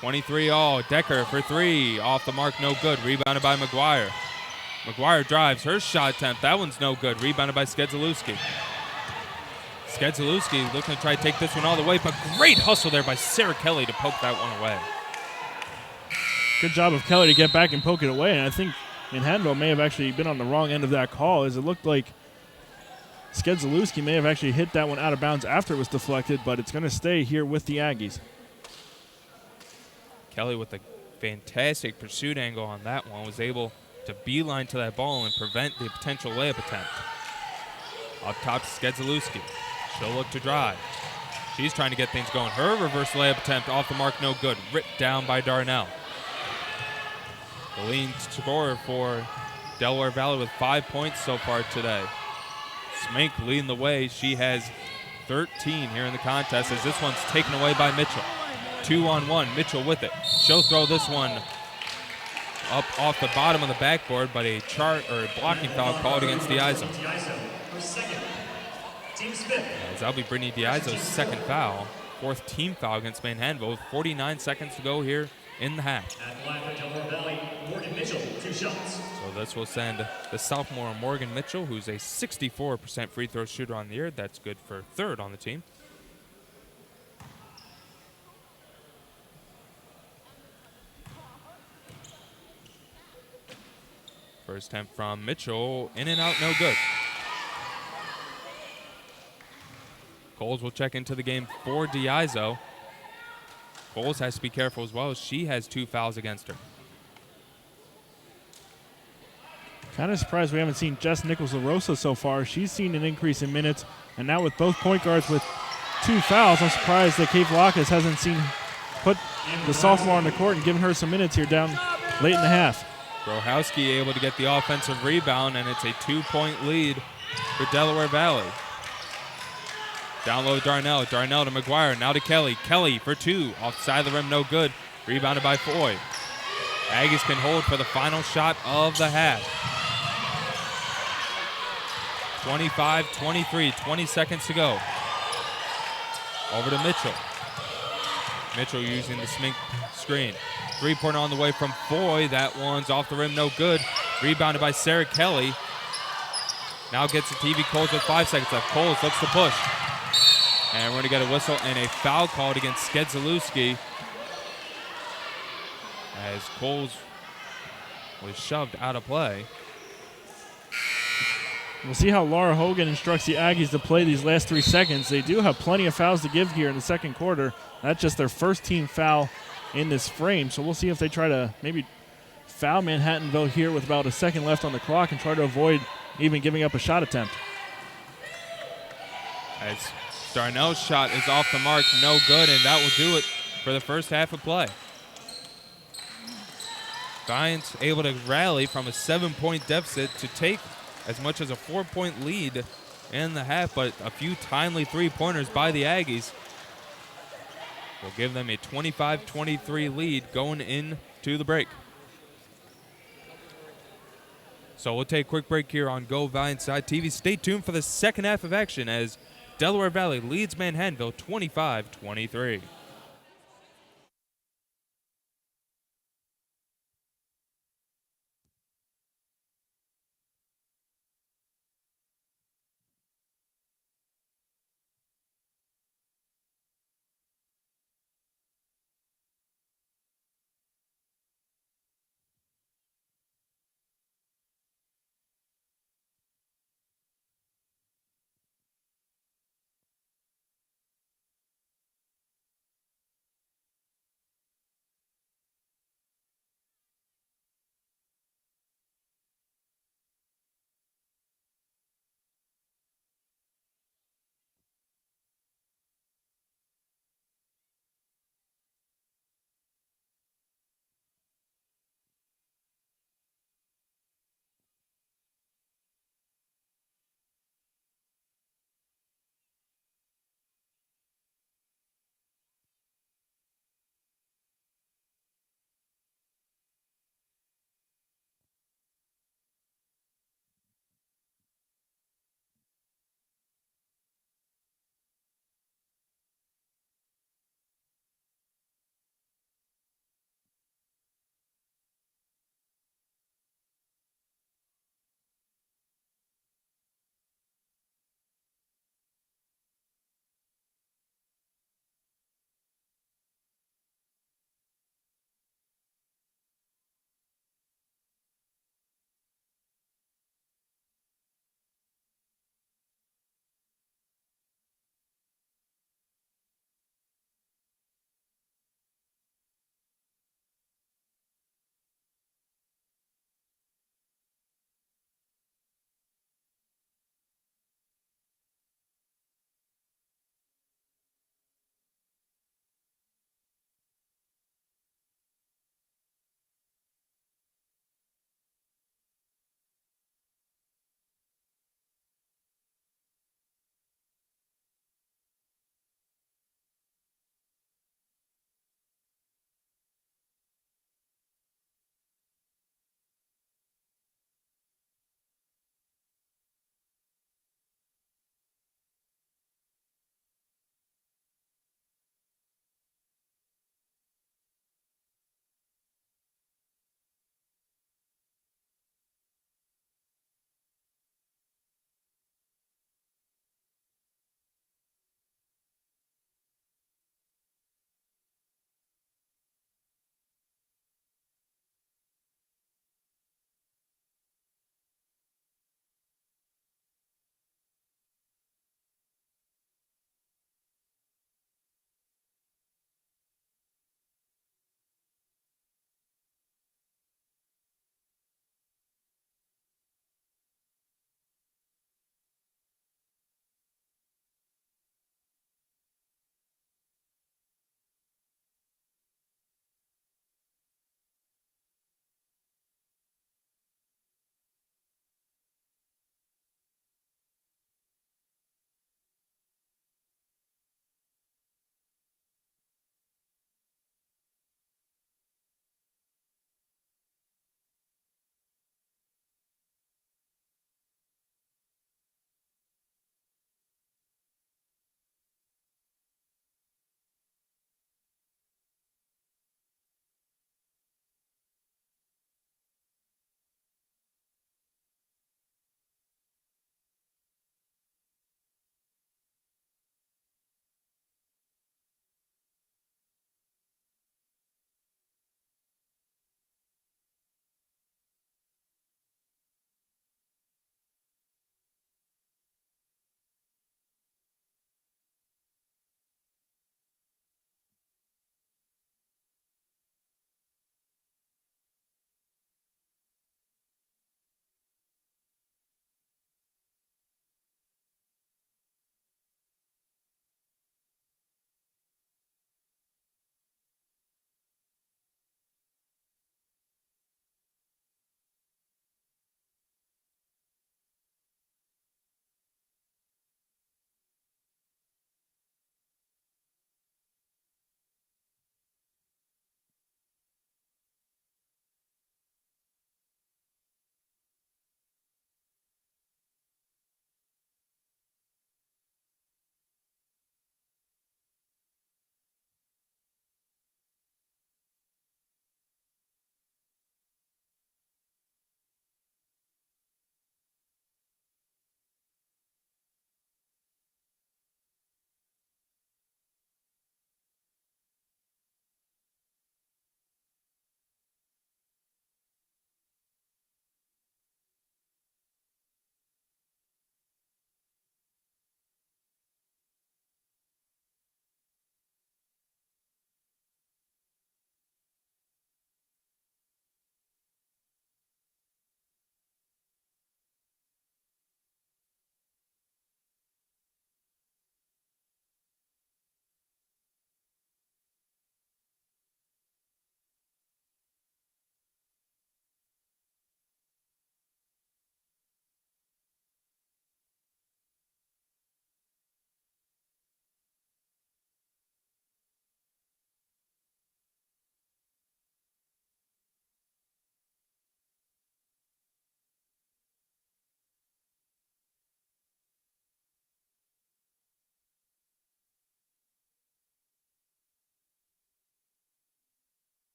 23 all. Decker for three. Off the mark, no good. Rebounded by McGuire. McGuire drives. Her shot attempt. That one's no good. Rebounded by Skedzelewski. Skedzelewski looking to try to take this one all the way, but great hustle there by Sarah Kelly to poke that one away. Good job of Kelly to get back and poke it away, and I think Manhattanville may have actually been on the wrong end of that call, as it looked like Skedzelewski may have actually hit that one out of bounds after it was deflected, but it's going to stay here with the Aggies. Kelly with a fantastic pursuit angle on that one was able to beeline to that ball and prevent the potential layup attempt. Up top to Skedzelewski. She'll look to drive. She's trying to get things going. Her reverse layup attempt off the mark, no good. Ripped down by Darnell. The leading scorer for Delaware Valley with 5 points so far today. Smink leading the way. She has 13 here in the contest as this one's taken away by Mitchell. 2-on-1. Mitchell with it. She'll throw this one up off the bottom of the backboard, but a blocking foul called against Diazo. As that'll be Brittany Diazo's second foul. Fourth team foul against Manhattanville with 49 seconds to go here in the half. So this will send the sophomore Morgan Mitchell, who's a 64% free throw shooter on the year. That's good for third on the team. First attempt from Mitchell, in and out, no good. Coles will check into the game for Diazo. Coles has to be careful as well, as she has 2 fouls against her. Kind of surprised we haven't seen Jess Nichols-LaRosa so far. She's seen an increase in minutes, and now with both point guards with 2 fouls, I'm surprised that Kate Vlachis hasn't put the sophomore on the court and given her some minutes here down late in the half. Grohowski able to get the offensive rebound, and it's a 2-point lead for Delaware Valley. Down low, Darnell. Darnell to McGuire. Now to Kelly. Kelly for 2. Off the side of the rim, no good. Rebounded by Foy. Aggies can hold for the final shot of the half. 25-23. 20 seconds to go. Over to Mitchell. Mitchell using the Smink screen. 3-pointer on the way from Foy. That one's off the rim, no good. Rebounded by Sarah Kelly. Now gets to TV Coles with 5 seconds left. Coles looks to push. And we're going to get a whistle and a foul called against Skedzelewski as Coles was shoved out of play. We'll see how Laura Hogan instructs the Aggies to play these last 3 seconds. They do have plenty of fouls to give here in the second quarter. That's just their first team foul in this frame. So we'll see if they try to maybe foul Manhattanville here with about a second left on the clock and try to avoid even giving up a shot attempt. As Darnell's shot is off the mark, no good, and that will do it for the first half of play. Giants able to rally from a 7-point deficit to take as much as a 4-point lead in the half, but a few timely 3-pointers by the Aggies will give them a 25-23 lead going into the break. So we'll take a quick break here on Go Valiant Side TV. Stay tuned for the second half of action as Delaware Valley leads Manhattanville 25-23.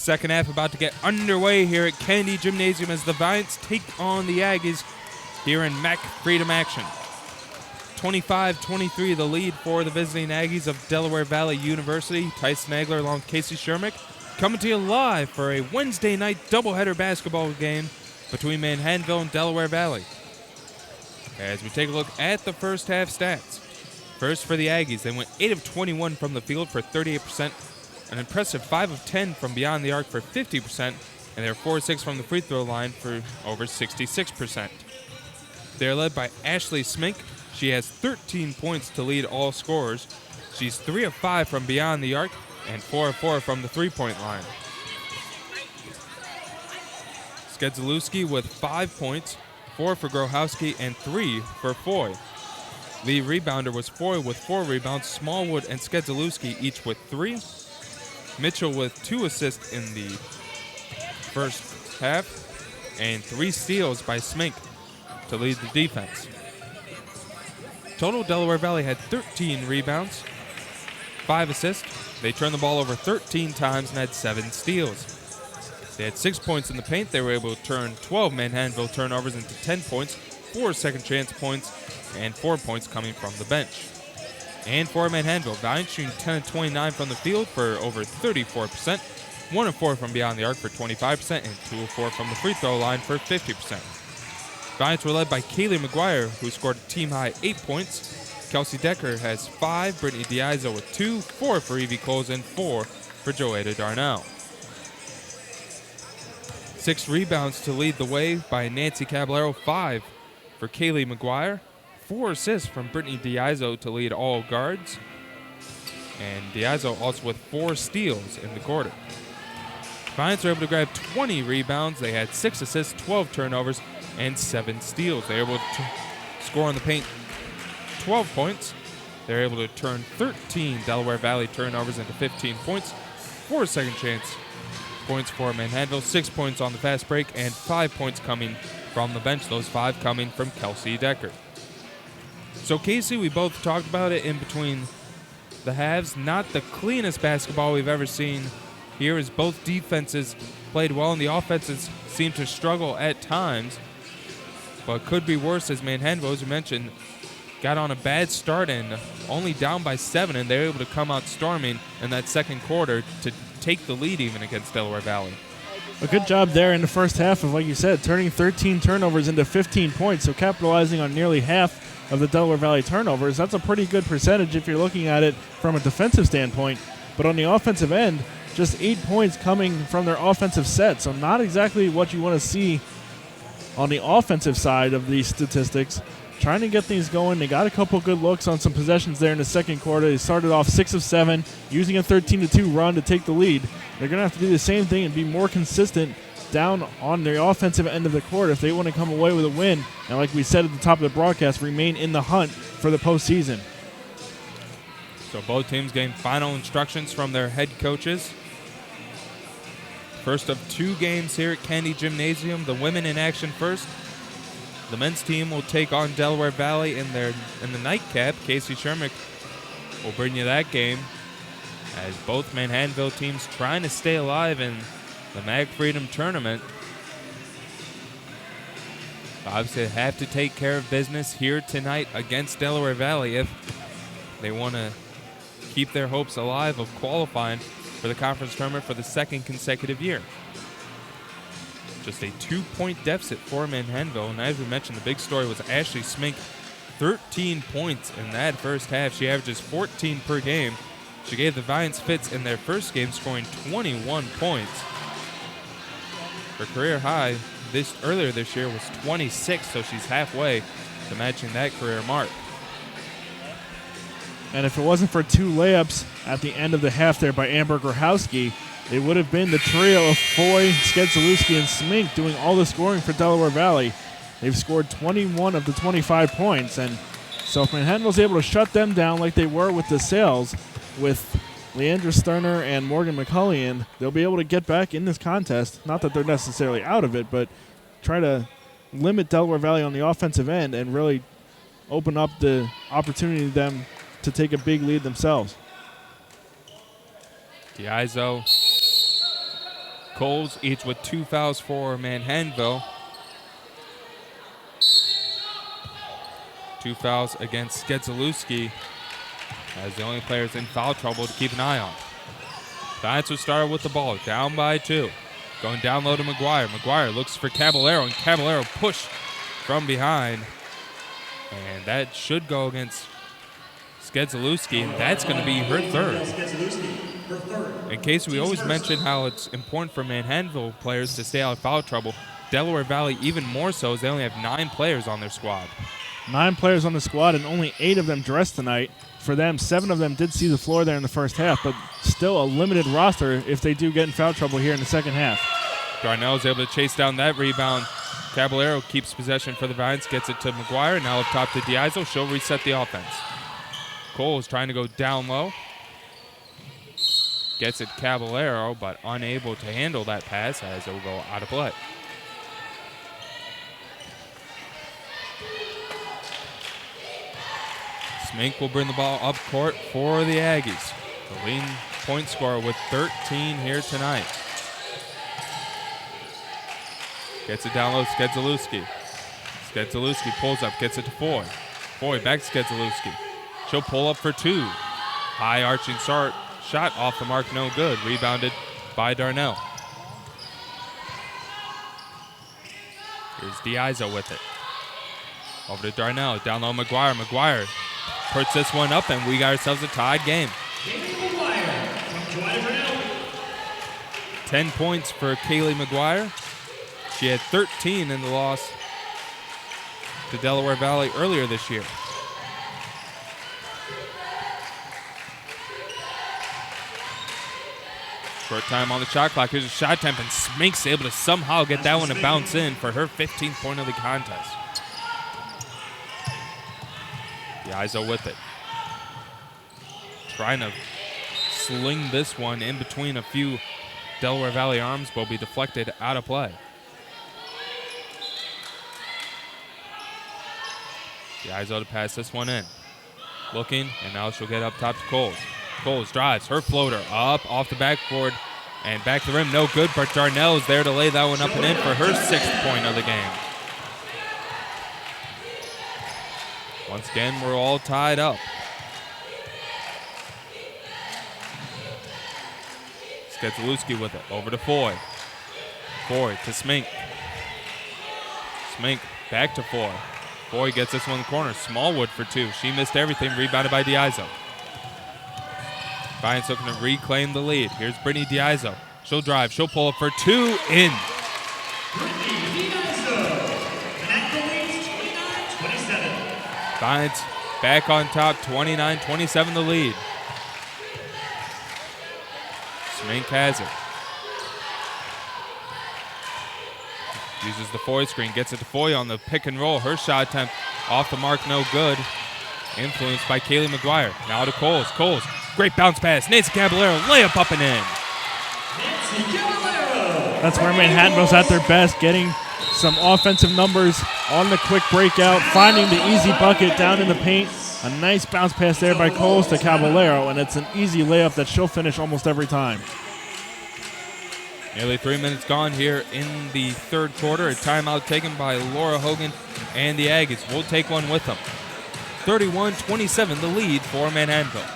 Second half about to get underway here at Kennedy Gymnasium as the Viants take on the Aggies here in MAC Freedom action. 25-23 the lead for the visiting Aggies of Delaware Valley University. Tyson Nagler along with Casey Shermick coming to you live for a Wednesday night doubleheader basketball game between Manhattanville and Delaware Valley. As we take a look at the first half stats. First for the Aggies, they went 8 of 21 from the field for 38%, an impressive 5 of 10 from beyond the arc for 50%, and they're 4 of 6 from the free throw line for over 66%. They're led by Ashley Smink. She has 13 points to lead all scorers. She's 3 of 5 from beyond the arc and 4 of 4 from the three-point line. Skedzelewski with 5 points, 4 for Grohowski and 3 for Foy. Lead rebounder was Foy with 4 rebounds, Smallwood and Skedzelewski each with 3. Mitchell with 2 assists in the first half and 3 steals by Smink to lead the defense. Total, Delaware Valley had 13 rebounds, 5 assists. They turned the ball over 13 times and had 7 steals. They had 6 points in the paint. They were able to turn 12 Manhattanville turnovers into 10 points, 4 second chance points, and 4 points coming from the bench. And for Manhattanville, Valiant shooting 10 of 29 from the field for over 34%, 1 of 4 from beyond the arc for 25%, and 2 of 4 from the free throw line for 50%. Valiants were led by Kaylee McGuire, who scored a team-high 8 points. Kelsey Decker has 5, Brittany Diazo with 2, 4 for Evie Coles, and 4 for Joetta Darnell. 6 rebounds to lead the way by Nancy Caballero, 5 for Kaylee McGuire, 4 assists from Brittany Diazo to lead all guards, and Diazo also with 4 steals in the quarter. Valiants were able to grab 20 rebounds. They had 6 assists, 12 turnovers, and 7 steals. They were able to score on the paint 12 points. They were able to turn 13 Delaware Valley turnovers into 15 points, 4 second chance points for Manhattanville, 6 points on the fast break, and 5 points coming from the bench, those 5 coming from Kelsey Decker. So Casey, we both talked about it in between the halves. Not the cleanest basketball we've ever seen here, as both defenses played well and the offenses seemed to struggle at times, but could be worse as Manhattanville, as you mentioned, got on a bad start and only down by 7, and they were able to come out storming in that second quarter to take the lead even against Delaware Valley. A good job there in the first half of, like you said, turning 13 turnovers into 15 points, so capitalizing on nearly half of the Delaware Valley turnovers. That's a pretty good percentage if you're looking at it from a defensive standpoint. But on the offensive end, just 8 points coming from their offensive set, so not exactly what you want to see on the offensive side of these statistics. Trying to get things going. They got a couple good looks on some possessions there in the second quarter. They started off 6 of 7, using a 13-2 run to take the lead. They're going to have to do the same thing and be more consistent down on the offensive end of the court if they want to come away with a win. And like we said at the top of the broadcast, remain in the hunt for the postseason. So both teams getting final instructions from their head coaches. First of 2 games here at Kennedy Gymnasium. The women in action first. The men's team will take on Delaware Valley in the nightcap. Casey Shermick will bring you that game, as both Manhattanville teams trying to stay alive in the Mag Freedom Tournament. Obviously, they have to take care of business here tonight against Delaware Valley if they want to keep their hopes alive of qualifying for the conference tournament for the 2nd consecutive year. Just a 2-point deficit for Manhattanville, and as we mentioned, the big story was Ashley Smink, 13 points in that first half. She averages 14 per game. She gave the Valiants fits in their first game, scoring 21 points. Her career high earlier this year was 26, so she's halfway to matching that career mark. And if it wasn't for 2 layups at the end of the half there by Amber Grohowski, it would have been the trio of Foy, Skedzelewski, and Smink doing all the scoring for Delaware Valley. They've scored 21 of the 25 points, and so if Manhattanville's able to shut them down like they were with the Sales, with Leandra Sterner and Morgan McCullion, they'll be able to get back in this contest. Not that they're necessarily out of it, but try to limit Delaware Valley on the offensive end and really open up the opportunity to them to take a big lead themselves. Diazo Coles, each with 2 fouls for Manhattanville. 2 fouls against Skedzelewski as the only players in foul trouble to keep an eye on. Giants will start with the ball, down by 2. Going down low to McGuire. McGuire looks for Caballero, and Caballero pushed from behind. And that should go against Skedzelewski, and that's going to be her third. In case we always mention how it's important for Manhattanville players to stay out of foul trouble, Delaware Valley even more so as they only have 9 players on their squad. 9 players on the squad and only 8 of them dressed tonight. For them, 7 of them did see the floor there in the first half, but still a limited roster if they do get in foul trouble here in the second half. Darnell is able to chase down that rebound. Caballero keeps possession for the Giants, gets it to McGuire. Now up top to Diazo. She'll reset the offense. Cole is trying to go down low. Gets it Caballero, but unable to handle that pass as it will go out of play. Smink will bring the ball up court for the Aggies. The leading point scorer with 13 here tonight. Gets it down low, Skedzelewski. Skedzelewski pulls up, gets it to Foy. Foy back to Skedzelewski. She'll pull up for 2. High arching start, shot off the mark, no good. Rebounded by Darnell. Here's Diazo with it. Over to Darnell, down low McGuire. McGuire puts this one up, and we got ourselves a tied game. 10 points for Kaylee McGuire. She had 13 in the loss to Delaware Valley earlier this year. Short time on the shot clock. Here's a shot attempt, and Smink's able to somehow get that one to bounce in for her 15th point of the contest. Diazo with it. Trying to sling this one in between a few Delaware Valley arms, but will be deflected out of play. Diazo to pass this one in. Looking, and now she'll get up top to Coles. Coles drives her floater up off the backboard and back to the rim. No good, but Darnell is there to lay that one up and in for her 6th point of the game. Once again, we're all tied up. Skedzelewski with it. Over to Foy. Foy to Smink. Smink back to Foy. Foy gets this one in the corner. Smallwood for 2. She missed everything. Rebounded by Diazo. Giants looking to reclaim the lead. Here's Brittany Diazo. She'll drive. She'll pull up for 2. In. Giants back on top, 29-27 the lead. Smink has it. Uses the Foy screen, gets it to Foy on the pick and roll. Her shot attempt off the mark, no good. Influenced by Kaylee McGuire. Now to Coles. Coles, great bounce pass. Nancy Caballero, layup up and in. That's where Manhattanville's at their best, getting some offensive numbers on the quick breakout, finding the easy bucket down in the paint. A nice bounce pass there by Coles to Caballero, and it's an easy layup that she'll finish almost every time. Nearly 3 minutes gone here in the third quarter. A timeout taken by Laura Hogan and the Aggies. We'll take one with them. 31-27 the lead for Manhattanville.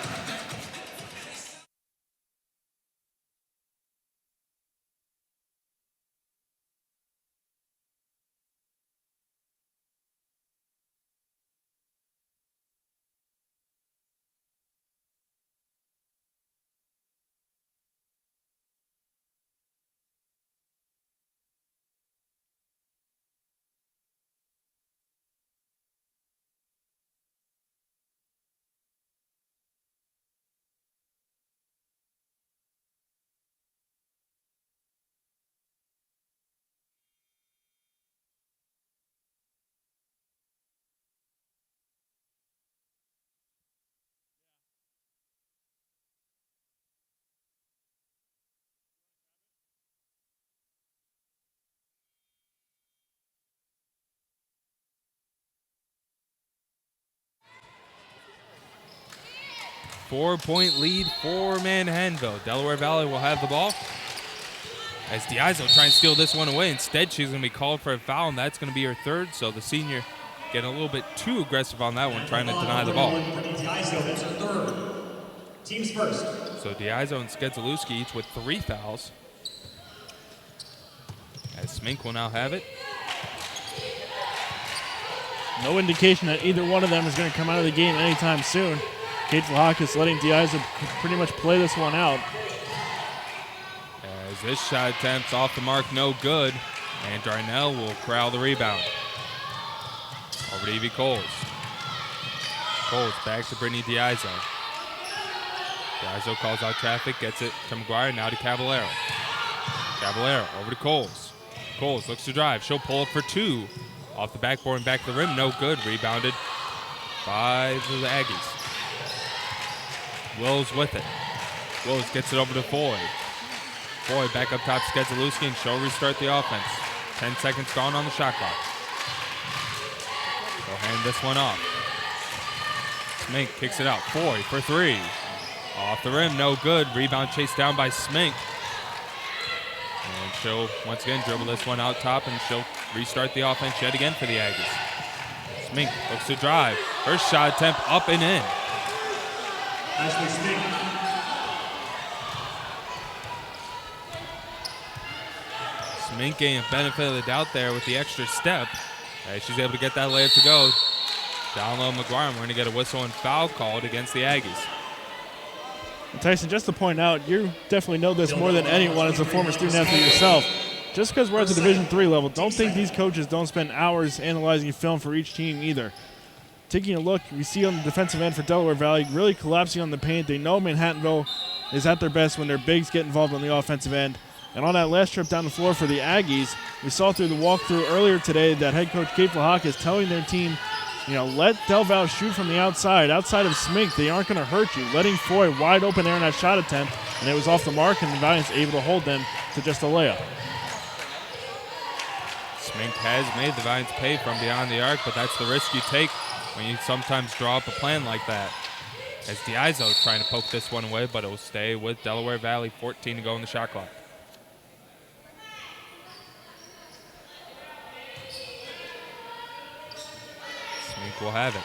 Four-point lead for Manhattanville. Delaware Valley will have the ball. As Diazo trying to steal this one away. Instead, she's going to be called for a foul, and that's going to be her third. So the senior getting a little bit too aggressive on that one, trying to deny the ball. That's her third. Teams first. So Diazo and Skedzelewski each with 3 fouls. As Smink will now have it. No indication that either one of them is going to come out of the game anytime soon. Kate Vlahakis letting Diazo pretty much play this one out. As this shot attempt's off the mark, no good. And Darnell will corral the rebound. Over to Evie Coles. Coles back to Brittany Diazo. Diazo calls out traffic, gets it to McGuire, now to Caballero. Caballero over to Coles. Coles looks to drive. She'll pull up for 2. Off the backboard and back to the rim, no good. Rebounded by the Aggies. Wills with it. Wills gets it over to Foy. Foy back up top, Skedzelewski, and she'll restart the offense. 10 seconds gone on the shot clock. They'll hand this one off. Smink kicks it out. Foy for 3. Off the rim, no good. Rebound chased down by Smink. And she'll once again dribble this one out top, and she'll restart the offense yet again for the Aggies. Smink looks to drive. First shot attempt up and in. Ashley Smink. Smink getting a benefit of the doubt there with the extra step. As she's able to get that layup to go. Down low McGuire, and we're going to get a whistle and foul called against the Aggies. Tyson, just to point out, you definitely know this more than anyone as a former student athlete yourself. Just because we're at the Division III level, don't think these coaches don't spend hours analyzing film for each team either. Taking a look, we see on the defensive end for Delaware Valley, really collapsing on the paint. They know Manhattanville is at their best when their bigs get involved on the offensive end. And on that last trip down the floor for the Aggies, we saw through the walkthrough earlier today that head coach Kate Vlahakis is telling their team, let Del Val shoot from the outside of Smink. They aren't going to hurt you. Letting Foy wide open there in that shot attempt, and it was off the mark, and the Valiant's able to hold them to just a layup. Smink has made the Valiants pay from beyond the arc, but that's the risk you take when you sometimes draw up a plan like that. As Diazo trying to poke this one away, but it will stay with Delaware Valley. 14 to go in the shot clock. Smink will have it.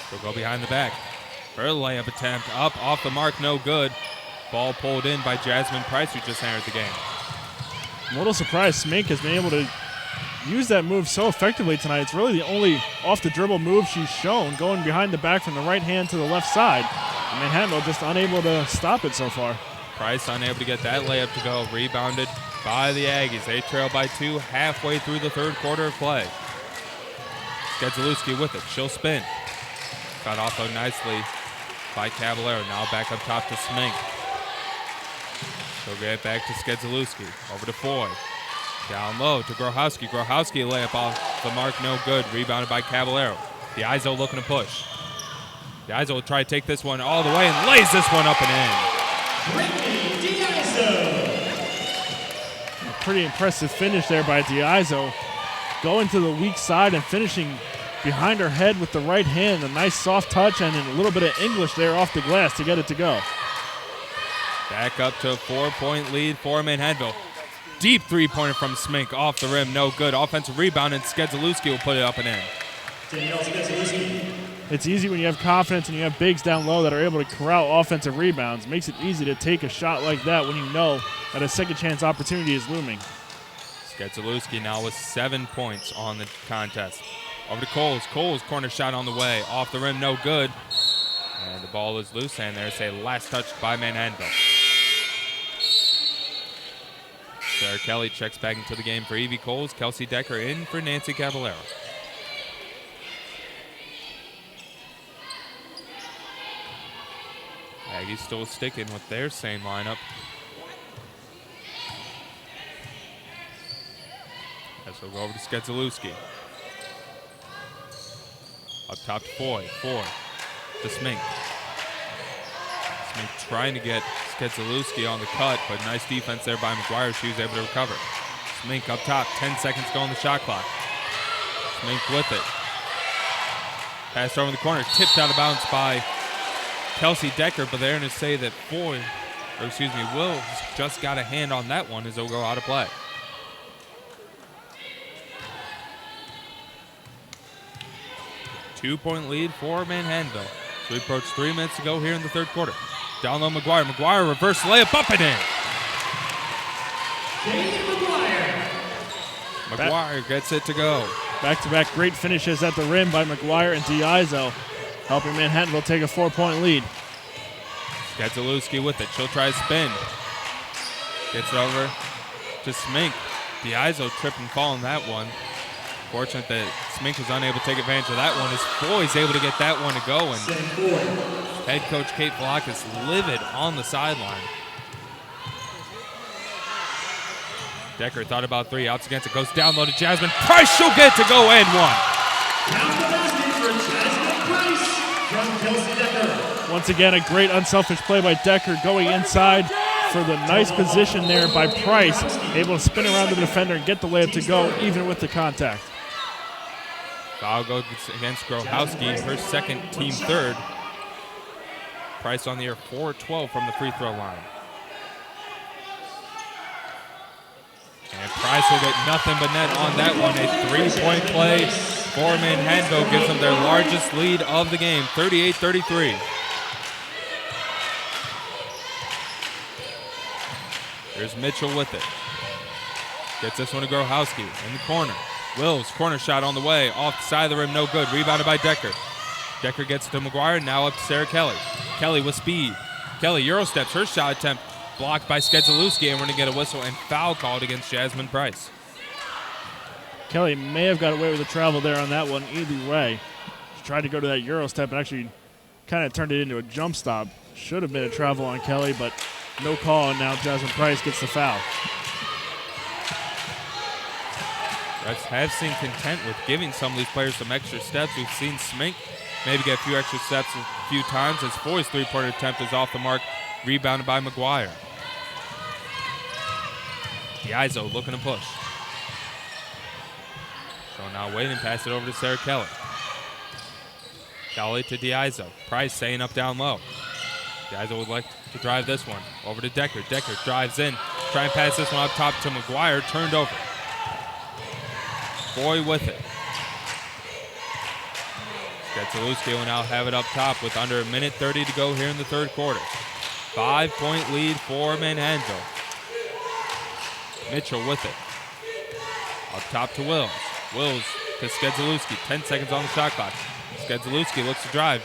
She'll go behind the back. For a layup attempt, up, off the mark, no good. Ball pulled in by Jasmine Price, who just entered the game. I'm a little surprised Smink has been able to use that move so effectively tonight. It's really the only off-the-dribble move she's shown, going behind the back from the right hand to the left side. And Manhattanville just unable to stop it so far. Price unable to get that layup to go. Rebounded by the Aggies. They trail by 2 halfway through the third quarter of play. Skedzelewski with it. She'll spin. Got off though nicely by Caballero. Now back up top to Smink. She'll get it back to Skedzelewski. Over to Foy. Down low to Grochowski. Grochowski layup off the mark, no good. Rebounded by Caballero. Diazo looking to push. Diazo will try to take this one all the way and lays this one up and in. Brittany Diazo. A pretty impressive finish there by Diazo. Going to the weak side and finishing behind her head with the right hand. A nice soft touch and a little bit of English there off the glass to get it to go. Back up to a 4-point lead for Manhattanville. Deep three-pointer from Smink off the rim, no good. Offensive rebound, and Skedzelewski will put it up and in. It's easy when you have confidence and you have bigs down low that are able to corral offensive rebounds. Makes it easy to take a shot like that when you know that a second chance opportunity is looming. Skedzelewski now with 7 points on the contest. Over to Coles. Coles, corner shot on the way. Off the rim, no good. And the ball is loose, and there's a last touch by Manhattanville. Sarah Kelly checks back into the game for Evie Coles. Kelsey Decker in for Nancy Caballero. Aggies still sticking with their same lineup. As we'll go over to Skedzelewski. Up top to Foy. Foy to Smink. Smink trying to get Skedzelewski on the cut, but nice defense there by McGuire. She was able to recover. Smink up top. 10 seconds go on the shot clock. Smink with it. Passed over in the corner. Tipped out of bounds by Kelsey Decker, but they're going to say that Foy Will just got a hand on that one as it'll go out of play. Two-point lead for Manhattanville. So we approach 3 minutes to go here in the third quarter. Down low, McGuire. McGuire reverse layup up and in. McGuire gets it to go. Back-to-back great finishes at the rim by McGuire and Diazo, helping Manhattanville take a 4-point lead. Skedzalewski with it. She'll try to spin. Gets it over to Smink. Diazo trip and fall on that one. Fortunate that Smink was unable to take advantage of that one as Foy's able to get that one to go. And head coach Kate Block is livid on the sideline. Decker thought about three, outs against it, goes down low to Jasmine Price. She'll get to go and one. Once again, a great unselfish play by Decker going inside for the nice position there by Price. Able to spin around the defender and get the layup to go even with the contact. Foul goes against Grohowski, her second, team third. Price on the air, 4-12 from the free throw line. And Price will get nothing but net on that one. A three-point play for Manhattanville gives them their largest lead of the game, 38-33. There's Mitchell with it. Gets this one to Grohowski in the corner. Wills, corner shot on the way, off the side of the rim, no good. Rebounded by Decker. Decker gets it to McGuire, now up to Sarah Kelly. Kelly with speed. Kelly Euro steps, her shot attempt blocked by Skedzalewski, and we're going to get a whistle and foul called against Jasmine Price. Kelly may have got away with the travel there on that one either way. She tried to go to that Euro step and actually kind of turned it into a jump stop. Should have been a travel on Kelly, but no call, and now Jasmine Price gets the foul. Refs have seen content with giving some of these players some extra steps. We've seen Smink maybe get a few extra steps a few times as Foy's three-pointer attempt is off the mark, rebounded by McGuire. Diazo looking to push. So now waiting, pass it over to Sarah Kelly. Kelly to Diazo. Price staying up down low. Diazo would like to drive this one. Over to Decker. Decker drives in. Try and pass this one up top to McGuire. Turned over. Foy with it. Skedzalewski will now have it up top with under 1:30 to go here in the third quarter. 5-point lead for Manhattanville. Mitchell with it. Up top to Wills. Wills to Skedzalewski. 10 seconds on the shot clock. Skedzalewski looks to drive.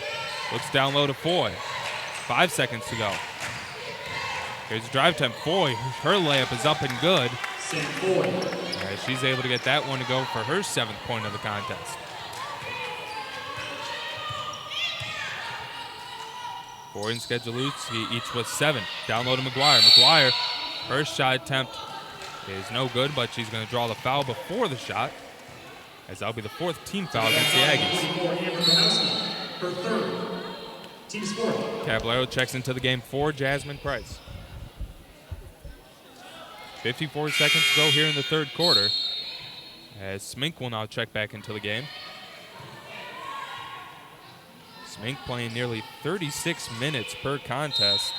Looks down low to Foy. 5 seconds to go. Here's a drive attempt. Foy, her layup is up and good. She's able to get that one to go for her 7th point of the contest. Foy and Skedzalewski each with 7. Down low to McGuire. McGuire, her shot attempt is no good, but she's going to draw the foul before the shot, as that'll be the 4th team foul against the Aggies. Caballero checks into the game for Jasmine Price. 54 seconds to go here in the third quarter, as Smink will now check back into the game. Smink playing nearly 36 minutes per contest.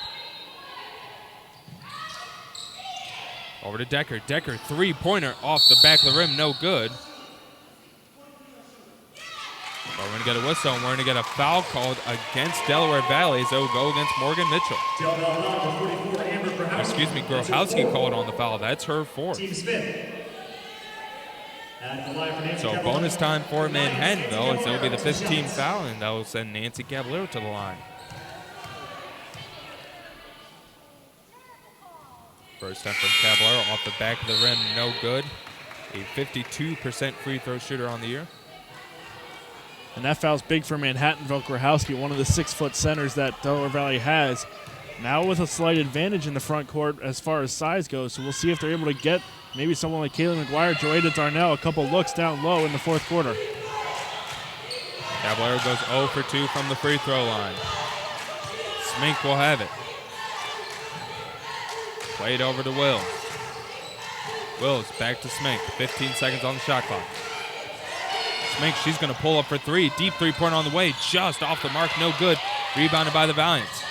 Over to Decker. Decker, three-pointer off the back of the rim, no good. But we're going to get a whistle, and we're going to get a foul called against Delaware Valley, so it'll go against Morgan Mitchell. Excuse me, Grohowski called on the foul. That's her 4th. So bonus time for Manhattanville, as it'll be the 5th team foul, and that will send Nancy Caballero to the line. First time from Caballero off the back of the rim, no good. A 52% free throw shooter on the year. And that foul's big for Manhattanville. Grohowski, one of the 6-foot centers that Delaware Valley has, now with a slight advantage in the front court as far as size goes. So we'll see if they're able to get maybe someone like Kaylee McGuire, Joada Darnell, a couple looks down low in the 4th quarter. Caballero goes 0 for 2 from the free throw line. Smink will have it. Played over to Wills. Wills back to Smink. 15 seconds on the shot clock. Smink, she's going to pull up for 3. Deep three-pointer on the way. Just off the mark, no good. Rebounded by the Valiants.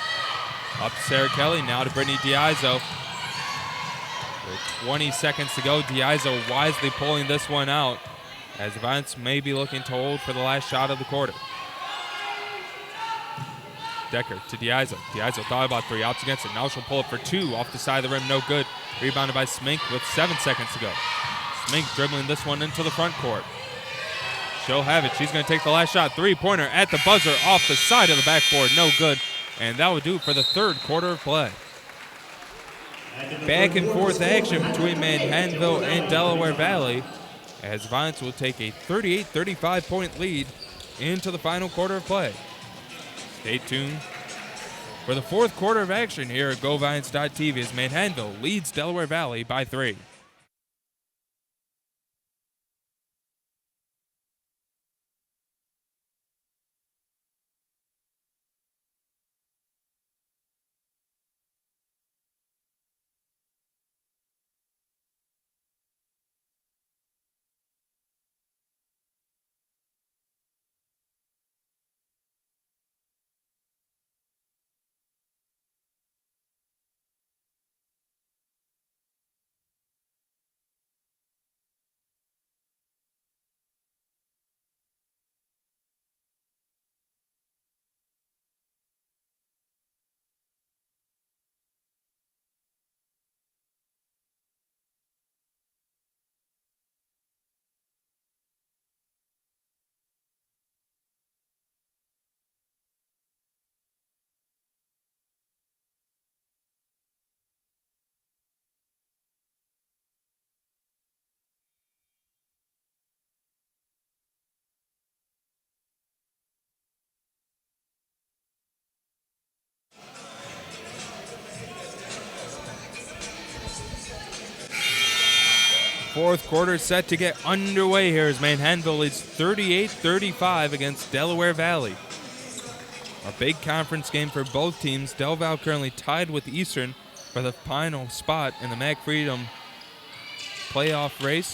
Up to Sarah Kelly, now to Brittany Diazo. With 20 seconds to go, Diazo wisely pulling this one out as Vance may be looking to hold for the last shot of the quarter. Decker to Diazo. Diazo thought about three, opts against it. Now she'll pull it for two off the side of the rim, no good. Rebounded by Smink with 7 seconds to go. Smink dribbling this one into the front court. She'll have it. She's going to take the last shot. Three-pointer at the buzzer off the side of the backboard, no good. And that would do it for the third quarter of play. Back and forth action between Manhattanville and Delaware Valley as Vance will take a 38-35 point lead into the final quarter of play. Stay tuned for the fourth quarter of action here at GoViance.tv as Manhattanville leads Delaware Valley by 3. Fourth quarter set to get underway here as Manhattanville leads 38-35 against Delaware Valley. A big conference game for both teams. Del Val currently tied with Eastern for the final spot in the Mac Freedom playoff race.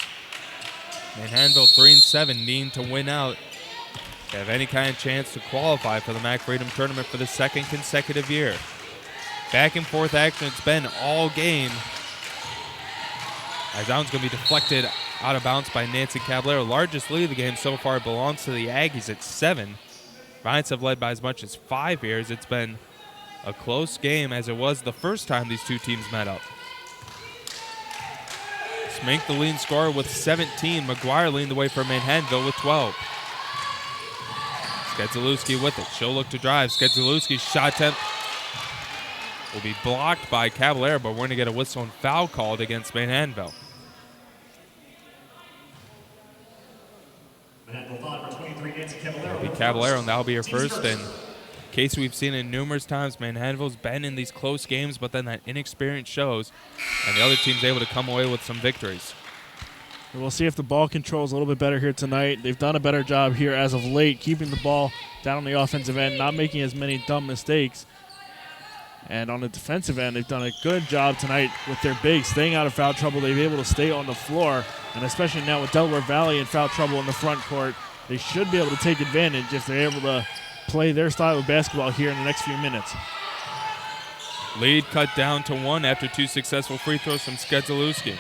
Manhattanville 3-7 needing to win out to have any kind of chance to qualify for the Mac Freedom tournament for the second consecutive year. Back and forth action it's been all game. As that one's going to be deflected out of bounds by Nancy Caballero. Largest lead of the game so far belongs to the Aggies at 7. Vines have led by as much as 5 here. It's been a close game as it was the first time these two teams met up. Smink the leading scorer with 17. McGuire leading the way for Manhattanville with 12. Skedzalewski with it. She'll look to drive. Skedzalewski's shot attempt will be blocked by Caballero, but we're going to get a whistle and foul called against Manhattanville. It'll be Caballero, and that'll be her first. And in case we've seen it numerous times, Manhattanville's been in these close games, but then that inexperience shows, and the other team's able to come away with some victories. We'll see if the ball control is a little bit better here tonight. They've done a better job here as of late, keeping the ball down on the offensive end, not making as many dumb mistakes. And on the defensive end, they've done a good job tonight with their bigs, staying out of foul trouble. They've been able to stay on the floor, and especially now with Delaware Valley in foul trouble in the front court, they should be able to take advantage if they're able to play their style of basketball here in the next few minutes. Lead cut down to 1 after 2 successful free throws from Skedzalewski.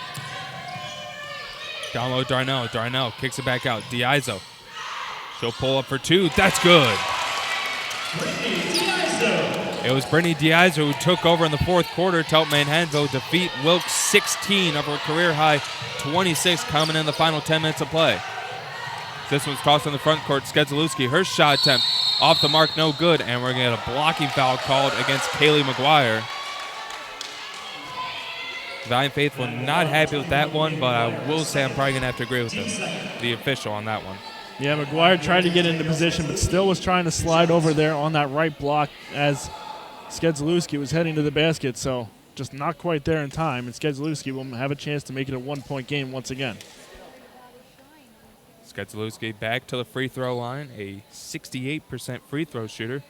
Down low, Darnell. Darnell kicks it back out. Diazo. She'll pull up for 2. That's good. It was Brittany Diazo who took over in the fourth quarter to help Manhattanville defeat Wilkes 16 of her career-high 26 coming in the final 10 minutes of play. This one's tossed in the front court. Skedzalewski, her shot attempt off the mark, no good, and we're going to get a blocking foul called against Kaylee McGuire. Valiant Faithful not happy with that one, but I will say I'm probably going to have to agree with the official on that one. Yeah, McGuire tried to get into position, but still was trying to slide over there on that right block as Skedzalewski was heading to the basket, so just not quite there in time, and Skedzalewski will have a chance to make it a one-point game once again. Skedzalewski back to the free throw line, a 68% free throw shooter.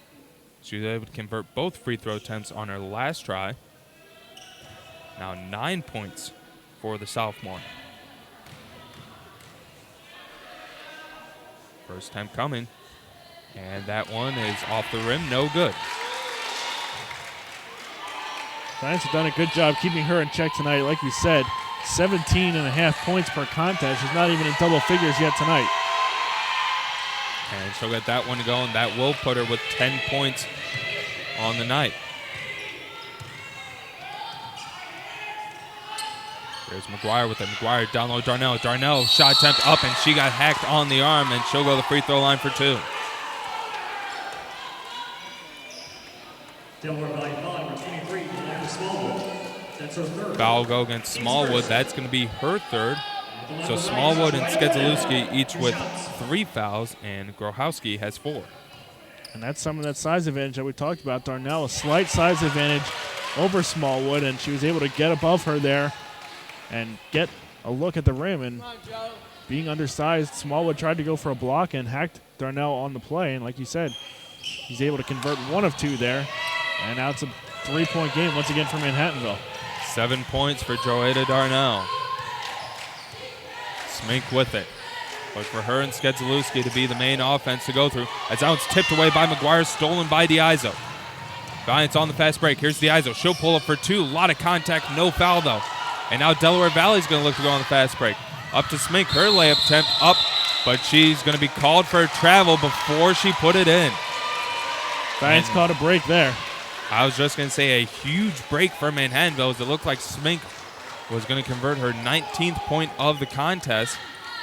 She was able to convert both free throw attempts on her last try. Now 9 points for the sophomore. First time coming, and that one is off the rim, no good. Giants have done a good job keeping her in check tonight. Like we said, 17.5 points per contest. She's not even in double figures yet tonight. And she'll get that one going. That will put her with 10 points on the night. There's McGuire with it. McGuire down low, Darnell. Darnell shot attempt up, and she got hacked on the arm, and she'll go to the free throw line for 2. Delaware Valley foul number 23, Dr. Smallwood. That's her third. Foul will go against Smallwood. That's going to be her third. So Smallwood and Skedzelewski each with 3 fouls, and Grohowski has 4. And that's some of that size advantage that we talked about. Darnell, a slight size advantage over Smallwood, and she was able to get above her there and get a look at the rim. And being undersized, Smallwood tried to go for a block and hacked Darnell on the play. And like you said, he's able to convert 1 of 2 there. And now it's a 3-point game once again for Manhattanville. 7 points for Joada Darnell. Smink with it. But for her and Skedzelewski to be the main offense to go through. As now it's tipped away by McGuire, stolen by Diazo. Valiant's on the fast break. Here's Diazo. She'll pull up for 2. A lot of contact, no foul though. And now Delaware Valley's going to look to go on the fast break. Up to Smink. Her layup attempt up, but she's going to be called for a travel before she put it in. Valiant's caught a break there. I was just going to say a huge break for Manhattanville as it looked like Smink was going to convert her 19th point of the contest.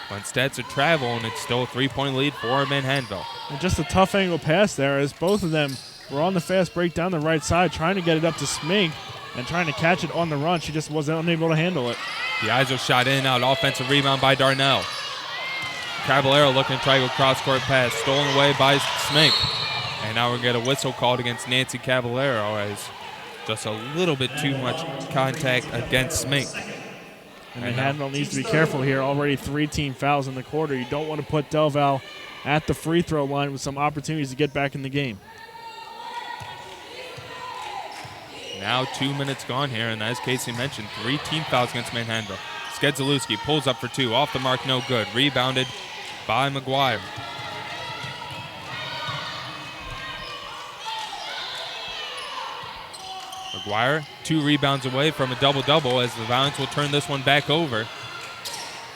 But instead it's a travel, and it's still a 3-point lead for Manhattanville. And just a tough angle pass there as both of them were on the fast break down the right side trying to get it up to Smink and trying to catch it on the run. She just wasn't unable to handle it. Diazo shot in and out. Offensive rebound by Darnell. Caballero looking to try to go cross-court pass. Stolen away by Smink. And now we're going to get a whistle called against Nancy Caballero as just a little bit too much contact against Smink. And Manhattanville needs to be careful here. Already 3 team fouls in the quarter. You don't want to put Del Val at the free throw line with some opportunities to get back in the game. Now 2 minutes gone here, and as Casey mentioned, 3 team fouls against Manhattanville. Skedzelewski pulls up for 2. Off the mark, no good. Rebounded by McGuire. McGuire, 2 rebounds away from a double-double as the Valiants will turn this one back over.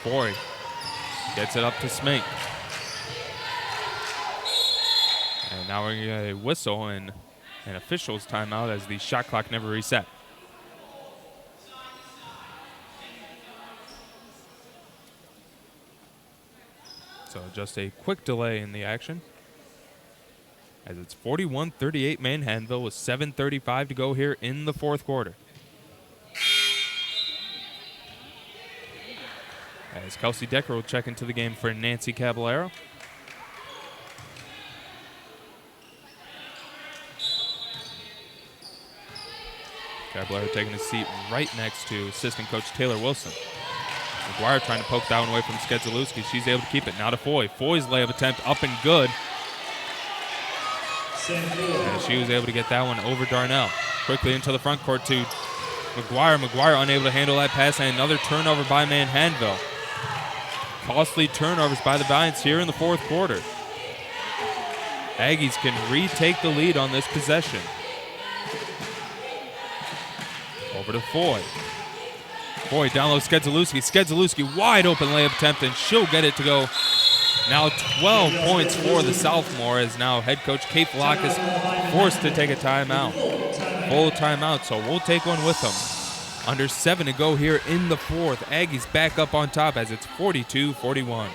Forey gets it up to Smink. And now we're going to get a whistle and an official's timeout as the shot clock never reset. So just a quick delay in the action. As it's 41-38 Manhattanville with 7:35 to go here in the fourth quarter. As Kelsey Decker will check into the game for Nancy Caballero. Caballero taking a seat right next to assistant coach Taylor Wilson. McGuire trying to poke that one away from Skedzelewski. She's able to keep it. Now to Foy. Foy's layup attempt up and good. And she was able to get that one over Darnell. Quickly into the front court to McGuire. McGuire unable to handle that pass, and another turnover by Manhattanville. Costly turnovers by the Valiants here in the fourth quarter. Aggies can retake the lead on this possession. Over to Foy. Foy down low, Skedzelewski. Skedzelewski wide open layup attempt, and she'll get it to go. Now 12 points for the sophomore as now head coach Kate Block is forced to take a timeout. Full timeout, so we'll take one with them. Under 7 to go here in the fourth. Aggies back up on top as it's 42-41.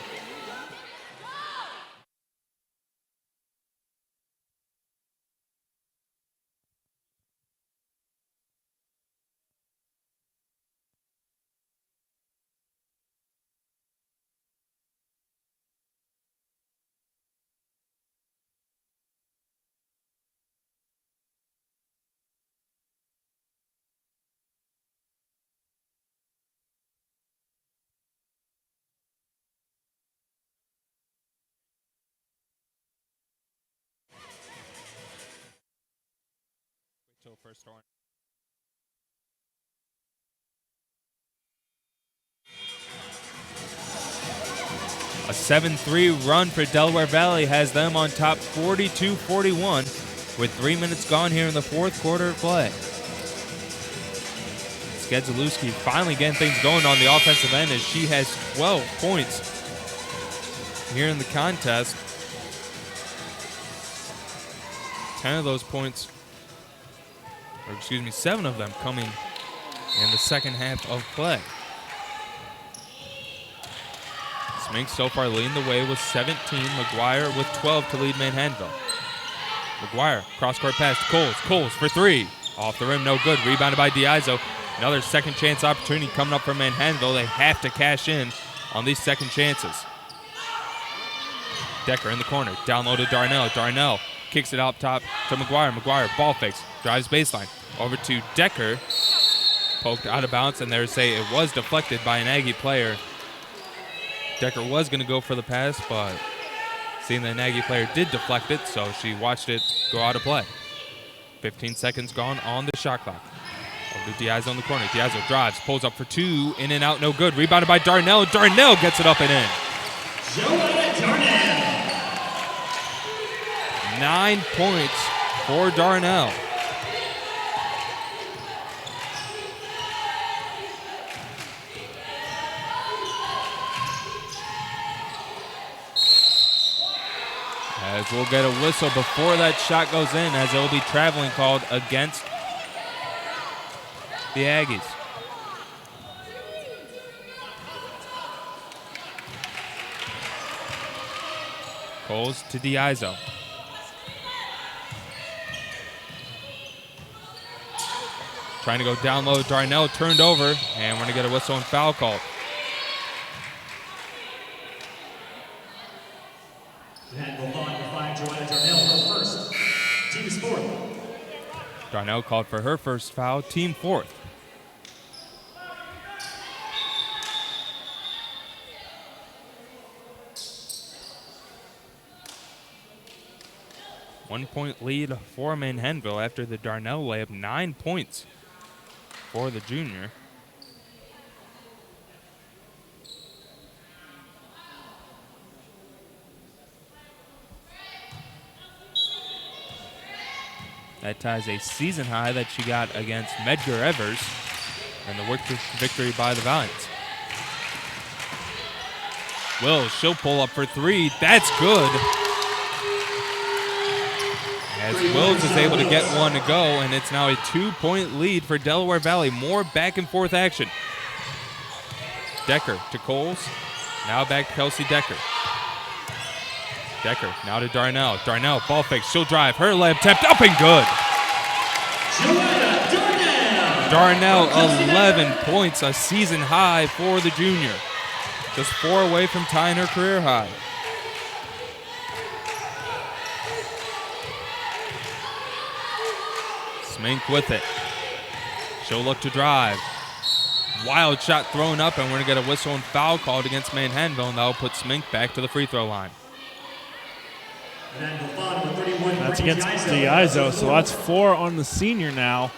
First one. A 7-3 run for Delaware Valley has them on top 42-41 with 3 minutes gone here in the fourth quarter of play. Gedzelewski finally getting things going on the offensive end as she has 12 points here in the contest. 10 of those points, or excuse me, 7 of them coming in the second half of play. Smink so far leading the way with 17. McGuire with 12 to lead Manhattanville. McGuire, cross-court pass to Coles. Coles for 3. Off the rim, no good. Rebounded by Diazo. Another second chance opportunity coming up for Manhattanville. They have to cash in on these second chances. Decker in the corner. Down low to Darnell. Darnell kicks it up top to McGuire. McGuire ball fakes. Drives baseline. Over to Decker. Poked out of bounds, and they say it was deflected by an Aggie player. Decker was going to go for the pass, but seeing the Aggie player did deflect it, so she watched it go out of play. 15 seconds gone on the shot clock. Over to Diazo in the corner. Diazo drives, pulls up for 2, in and out, no good. Rebounded by Darnell. Darnell gets it up and in. Joanna Darnell. 9 points for Darnell. As we'll get a whistle before that shot goes in, as it will be traveling called against the Aggies. Coles to Diazo. Trying to go down low. Darnell turned over, and we're going to get a whistle and foul called. Manhattanville fine Joanna Darnell, her first. Team is 4th. Darnell called for her first foul, team 4th. One-point lead for Manhattanville after the Darnell layup. 9 points for the junior. That ties a season high that she got against Medgar Evers and the victory by the Valiants. Wills, she'll pull up for 3. That's good. As Wills is able to get one to go, and it's now a 2-point lead for Delaware Valley. More back and forth action. Decker to Coles. Now back to Kelsey Decker. Decker now to Darnell. Darnell ball fake. She'll drive. Her layup tapped up and good. Darnell 11 points, a season high for the junior. Just 4 away from tying her career high. Smink with it. She'll look to drive. Wild shot thrown up, and we're going to get a whistle and foul called against Manhattanville, and that will put Smink back to the free throw line. That's against Diazo, so that's 4 on the senior now.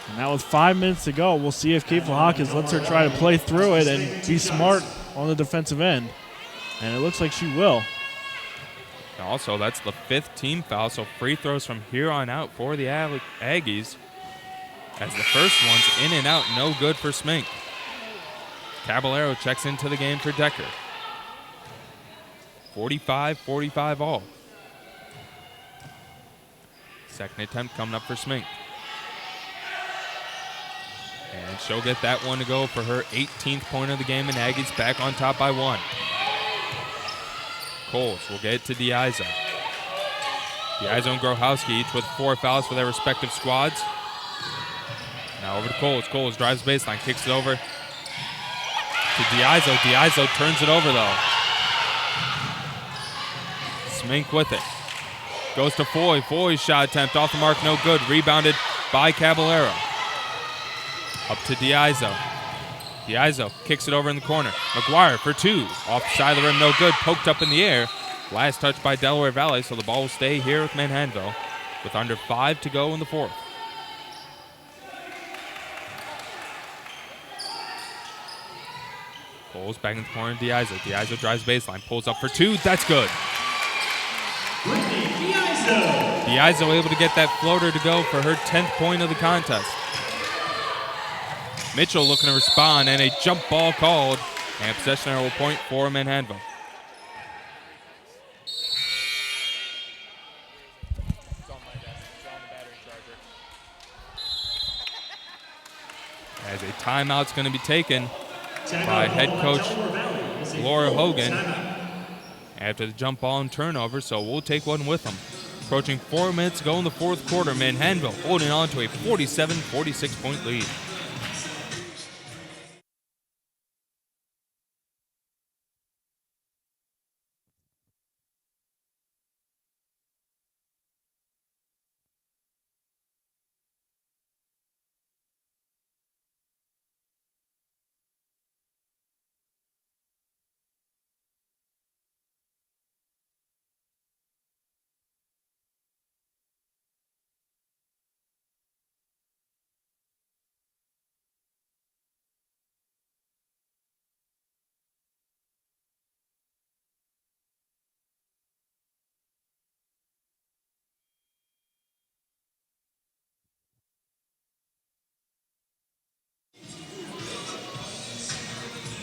And now with 5 minutes to go, we'll see if Kate Hawkins lets her try to play through it and be smart on the defensive end. And it looks like she will. Also, that's the 5th team foul, so free throws from here on out for the Aggies. As the first one's in and out, no good for Smink. Caballero checks into the game for Decker. 45-45 all. Second attempt coming up for Smink. And she'll get that one to go for her 18th point of the game, and Aggies back on top by 1. Coles will get it to Diazo. Diazo and Grohowski each with 4 fouls for their respective squads. Now over to Coles. Coles drives baseline, kicks it over to Diazo. Diazo turns it over though. Smink with it. Goes to Foy. Foy's shot attempt off the mark, no good. Rebounded by Caballero. Up to Diazo. Diazo kicks it over in the corner. McGuire for 2. Off the side of the rim, no good. Poked up in the air. Last touch by Delaware Valley, so the ball will stay here with Manhattanville with under 5 to go in the 4th. Pulls back in the corner, Diazo. Diazo drives baseline, pulls up for 2. That's good. Diazo able to get that floater to go for her 10th point of the contest. Mitchell looking to respond, and a jump ball called. And possession arrow point for Manhattanville. As a timeout's going to be taken by head coach Laura Hogan after the jump ball and turnover, so we'll take one with them. Approaching 4 minutes to go in the fourth quarter, Manhattanville holding on to a 47-46 point lead.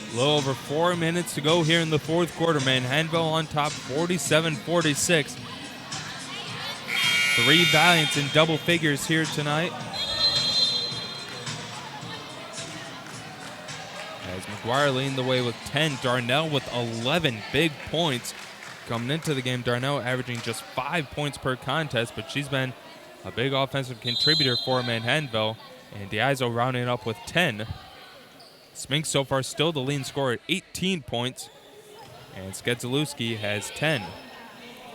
A little over 4 minutes to go here in the fourth quarter. Manhattanville on top, 47-46. 3 Valiants in double figures here tonight. As McGuire leading the way with 10. Darnell with 11 big points. Coming into the game, Darnell averaging just 5 points per contest, but she's been a big offensive contributor for Manhattanville. And Diazo rounding up with 10. Smink so far still the leading scorer at 18 points. And Skedzalewski has 10.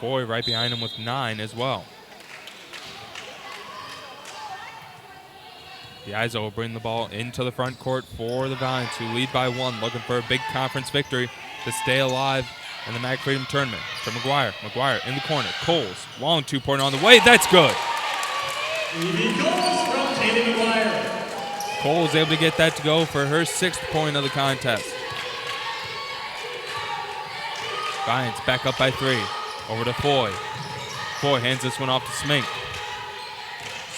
Foy right behind him with 9 as well. Diazo will bring the ball into the front court for the Valiants, who lead by 1, looking for a big conference victory to stay alive in the Mag Freedom Tournament. For McGuire. McGuire in the corner. Coles, long 2-pointer on the way. That's good. Evie Coles from Tatum McGuire. Cole was able to get that to go for her 6th point of the contest. Valiants back up by 3. Over to Foy. Foy hands this one off to Smink.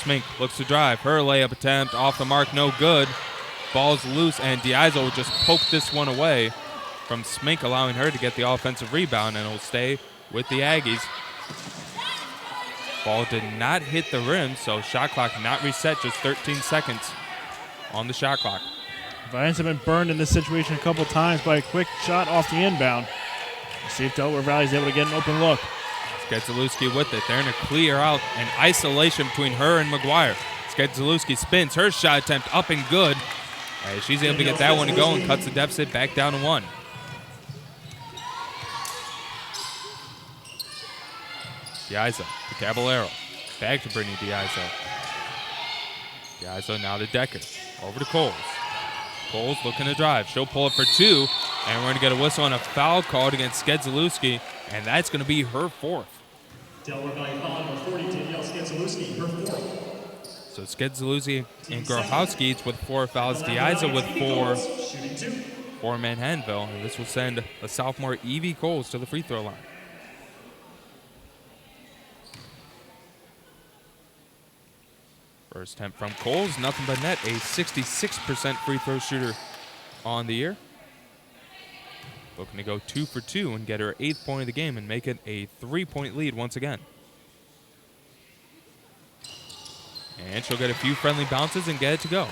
Smink looks to drive. Her layup attempt off the mark, no good. Ball's loose, and Diazo will just poke this one away from Smink, allowing her to get the offensive rebound, and it will stay with the Aggies. Ball did not hit the rim, so shot clock not reset, just 13 seconds on the shot clock. Valiants have been burned in this situation a couple times by a quick shot off the inbound. Let's see if Delaware Valley is able to get an open look. Skedzalewski with it. They're going to clear out an isolation between her and McGuire. Skedzalewski spins. Her shot attempt up and good. She's able to get that one to go and cuts the deficit back down to 1. Diazo to Caballero. Back to Brittany Diazo. Diazo now to Decker. Over to Coles. Coles looking to drive. She'll pull up for 2. And we're going to get a whistle and a foul called against Skedzalewski. And that's going to be her 4th. Delaware Valley foul number 40, Danielle Skedzalewski, her 4th. So Skedzalewski and Grochowski each with 4 fouls. Diazo with 4 for Manhattanville. And this will send a sophomore Evie Coles to the free throw line. First attempt from Coles, nothing but net, a 66% free throw shooter on the year. Looking to go 2 for 2 and get her 8th point of the game and make it a 3-point lead once again. And she'll get a few friendly bounces and get it to go.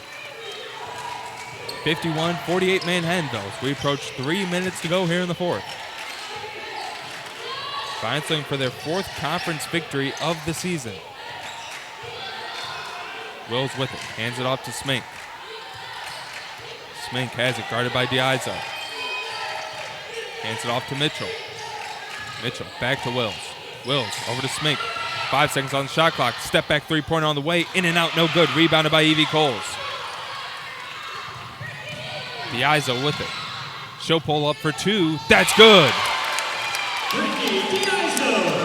51-48 Manhattanville as we approach 3 minutes to go here in the fourth. Valiants looking for their 4th conference victory of the season. Wills with it, hands it off to Smink. Smink has it, guarded by Diazo. Hands it off to Mitchell. Mitchell back to Wills. Wills over to Smink. 5 seconds on the shot clock. Step back 3-pointer on the way. In and out, no good. Rebounded by Evie Coles. Diazo with it. She'll pull up for 2. That's good.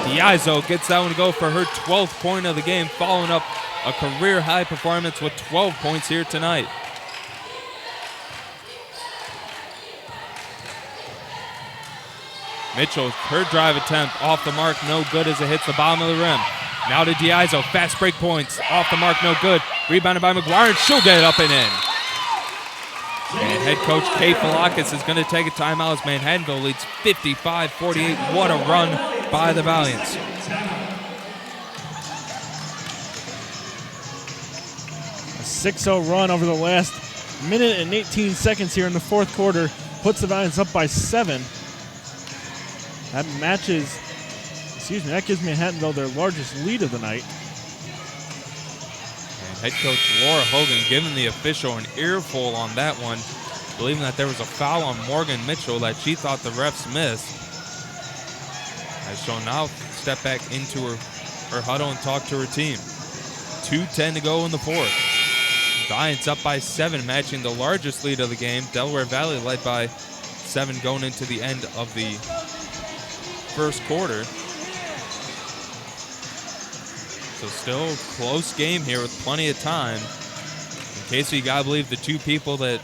Diazo gets that one to go for her 12th point of the game, following up a career-high performance with 12 points here tonight. Mitchell, her drive attempt off the mark, no good as it hits the bottom of the rim. Now to Diazo, fast break points, off the mark, no good. Rebounded by McGuire, and she'll get it up and in. And head coach Kate Falakis is going to take a timeout as Manhattanville leads 55-48. What a run by the Valiants. A 6-0 run over the last minute and 18 seconds here in the fourth quarter puts the Valiants up by 7. That gives Manhattanville their largest lead of the night. And head coach Laura Hogan giving the official an earful on that one, believing that there was a foul on Morgan Mitchell that she thought the refs missed. As she'll now step back into her huddle and talk to her team. 2:10 to go in the fourth. Valiants up by 7, matching the largest lead of the game. Delaware Valley led by 7 going into the end of the first quarter. So still a close game here with plenty of time. In case you gotta believe the two people that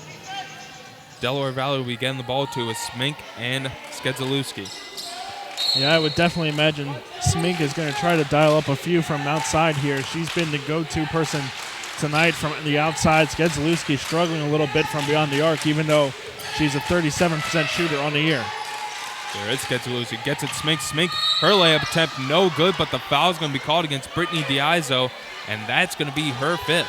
Delaware Valley will be getting the ball to is Smink and Skedzelewski. Yeah, I would definitely imagine Smink is going to try to dial up a few from outside here. She's been the go-to person tonight from the outside. Skedzelewski struggling a little bit from beyond the arc, even though she's a 37% shooter on the year. There is Skedzelewski. Gets it Smink. Smink, her layup attempt no good, but the foul's going to be called against Brittany Diazo, and that's going to be her 5th.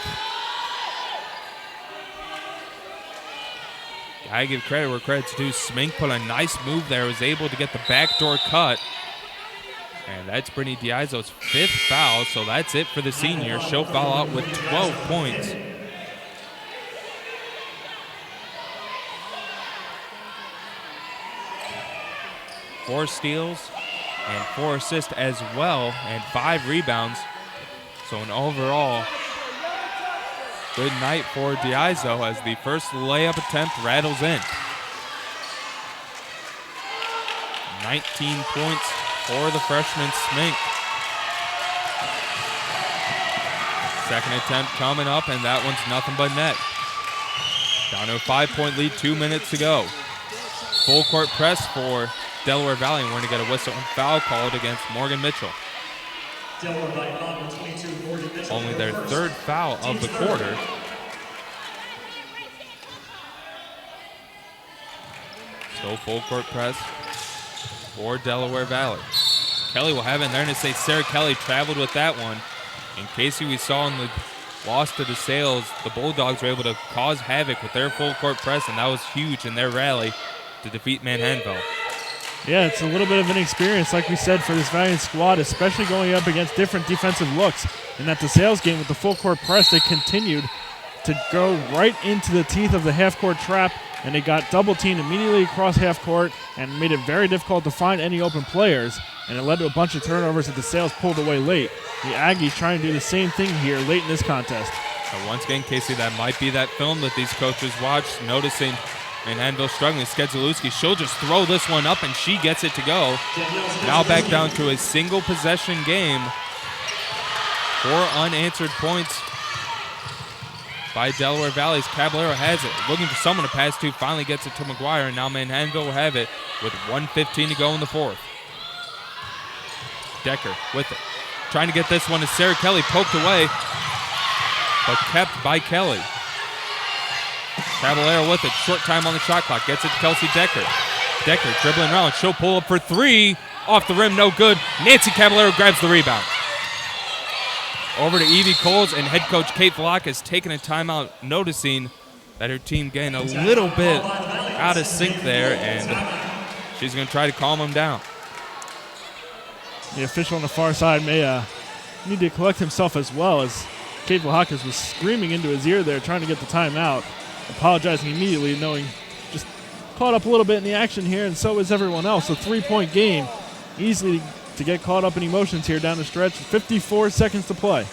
I give credit where credit's due. Smink put a nice move there, was able to get the backdoor cut. And that's Brittany Diazo's 5th foul, so that's it for the senior. She'll foul out with 12 points. Four steals and 4 assists as well, and 5 rebounds. So an overall good night for Diazo as the first layup attempt rattles in. 19 points for the freshman Smink. Second attempt coming up, and that one's nothing but net. Down to a 5-point lead, 2 minutes to go. Full court press for Delaware Valley, and we're going to get a whistle and foul called against Morgan Mitchell. Only their 3rd foul of the quarter. Still full court press for Delaware Valley. Kelly will have it in there, and to say Sarah Kelly traveled with that one. In case we saw in the loss to the Sales, the Bulldogs were able to cause havoc with their full court press, and that was huge in their rally to defeat Manhattanville. Yeah, it's a little bit of an experience, like we said, for this Valiant squad, especially going up against different defensive looks. And at the Sales game with the full court press, they continued to go right into the teeth of the half-court trap, and they got double-teamed immediately across half-court and made it very difficult to find any open players, and it led to a bunch of turnovers that the Sales pulled away late. The Aggies trying to do the same thing here late in this contest. Once again, Casey, that might be that film that these coaches watched, noticing Manhattanville struggling. Skedzelewski, she'll just throw this one up, and she gets it to go. Now back down to a single possession game. 4 unanswered points by Delaware Valley's Caballero has it. Looking for someone to pass to, finally gets it to McGuire, and now Manhattanville will have it with 1:15 to go in the fourth. Decker with it. Trying to get this one as Sarah Kelly poked away, but kept by Kelly. Caballero with it. Short time on the shot clock. Gets it to Kelsey Decker. Decker dribbling around. She'll pull up for 3. Off the rim, no good. Nancy Caballero grabs the rebound. Over to Evie Coles, and head coach Kate Vlack is taking a timeout, noticing that her team getting a little bit out of sync there, and she's going to try to calm them down. The official on the far side may need to collect himself as well, as Kate Vlahakis was screaming into his ear there, trying to get the timeout. Apologizing immediately, knowing just caught up a little bit in the action here, and so is everyone else. A 3-point game, easily to get caught up in emotions here down the stretch. 54 seconds to play.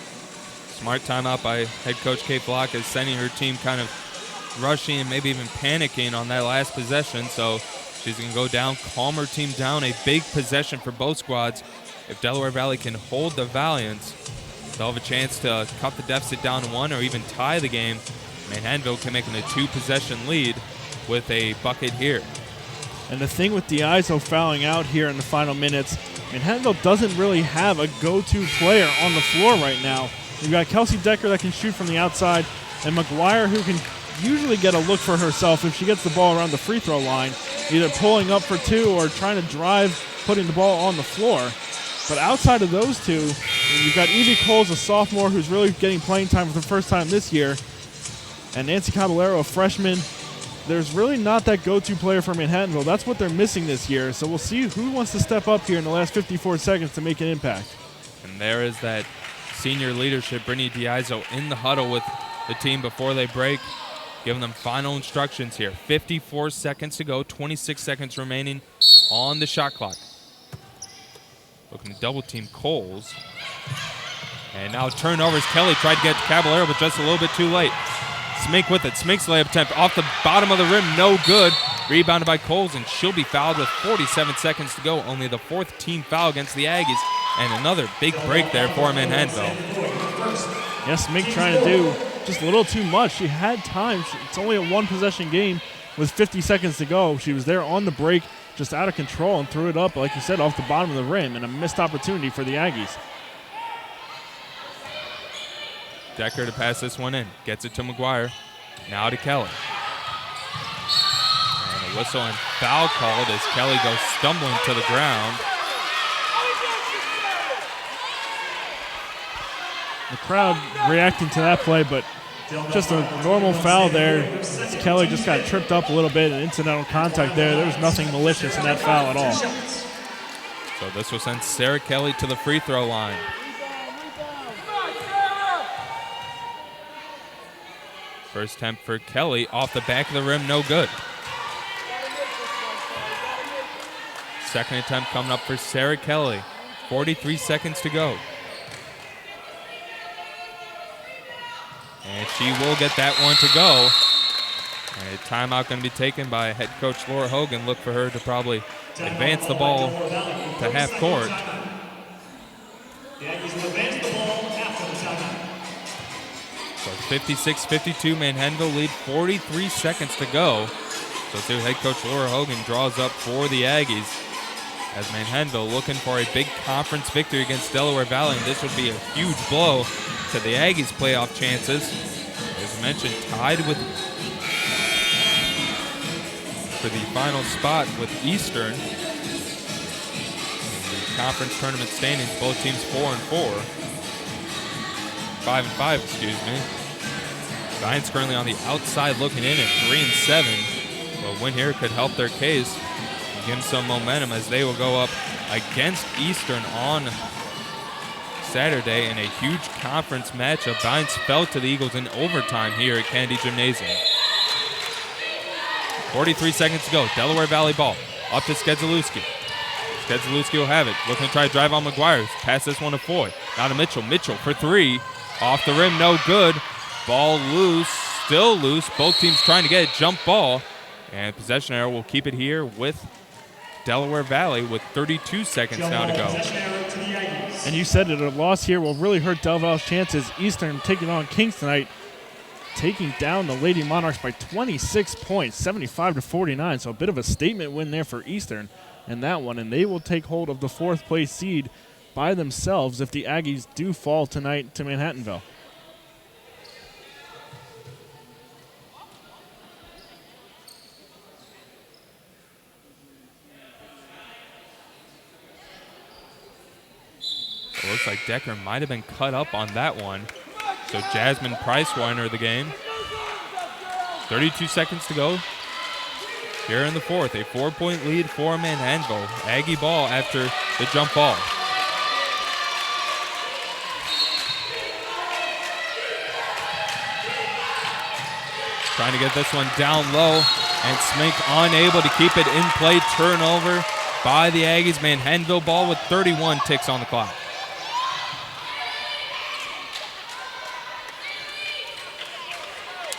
Smart timeout by head coach Kate Block is sending her team kind of rushing and maybe even panicking on that last possession. So she's going to go down, calm her team down. A big possession for both squads. If Delaware Valley can hold the Valiants, they'll have a chance to cut the deficit down to 1 or even tie the game. Manhattanville can make it a 2-possession lead with a bucket here. And the thing with Diazo fouling out here in the final minutes, Manhattanville doesn't really have a go-to player on the floor right now. You've got Kelsey Decker that can shoot from the outside, and McGuire who can usually get a look for herself if she gets the ball around the free throw line, either pulling up for two or trying to drive, putting the ball on the floor. But outside of those two, you've got Evie Coles, a sophomore who's really getting playing time for the first time this year, and Nancy Caballero, a freshman. There's really not that go-to player for Manhattanville. That's what they're missing this year. So we'll see who wants to step up here in the last 54 seconds to make an impact. And there is that senior leadership, Brittany Diazo, in the huddle with the team before they break, giving them final instructions here. 54 seconds to go, 26 seconds remaining on the shot clock. Looking to double team Coles. And now turnovers. Kelly tried to get to Caballero, but just a little bit too late. Smink with it. Smink's layup attempt off the bottom of the rim, no good. Rebounded by Coles, and she'll be fouled with 47 seconds to go. Only the fourth team foul against the Aggies, and another big break there for Manhattanville. Yes, Smink trying to do just a little too much. She had time. It's only a one-possession game with 50 seconds to go. She was there on the break, just out of control, and threw it up, like you said, off the bottom of the rim, and a missed opportunity for the Aggies. Decker to pass this one in. Gets it to McGuire. Now to Kelly. And a whistle and foul called as Kelly goes stumbling to the ground. The crowd reacting to that play, but just a normal foul there. Kelly just got tripped up a little bit, an incidental contact there. There was nothing malicious in that foul at all. So this will send Sarah Kelly to the free throw line. First attempt for Kelly off the back of the rim, no good. Second attempt coming up for Sarah Kelly. 43 seconds to go. And she will get that one to go. And a timeout going to be taken by head coach Laura Hogan. Look for her to probably advance the ball to half court. The Aggies will advance the ball after the timeout. So 56-52, Manhattanville lead, 43 seconds to go. So see head coach Laura Hogan draws up for the Aggies as Manhattanville looking for a big conference victory against Delaware Valley. And this would be a huge blow to the Aggies' playoff chances. As mentioned, tied with for the final spot with Eastern. The conference tournament standings, both teams 4-4. 5-5, excuse me. Giants currently on the outside looking in at 3-7. But a win here could help their case and give them some momentum as they will go up against Eastern on Saturday in a huge conference matchup. Giants fell to the Eagles in overtime here at Kennedy Gymnasium. 43 seconds to go. Delaware Valley ball up to Skedzelewski. Skedzelewski will have it. Looking to try to drive on McGuire. Pass this one to Foy. Now to Mitchell. Mitchell for three. Off the rim, no good. Ball loose, still loose. Both teams trying to get a jump ball. And possession arrow will keep it here with Delaware Valley with 32 seconds now to go. And you said it, a loss here will really hurt Del Val's chances. Eastern taking on Kings tonight, taking down the Lady Monarchs by 26 points, 75-49. So a bit of a statement win there for Eastern in that one. And they will take hold of the fourth place seed by themselves if the Aggies do fall tonight to Manhattanville. It looks like Decker might have been cut up on that one. So Jasmine Price will enter the game. 32 seconds to go here in the fourth. A 4-point lead for Manhattanville. Aggie ball after the jump ball. Trying to get this one down low, and Smink unable to keep it in play. Turnover by the Aggies. Manhattanville ball with 31 ticks on the clock.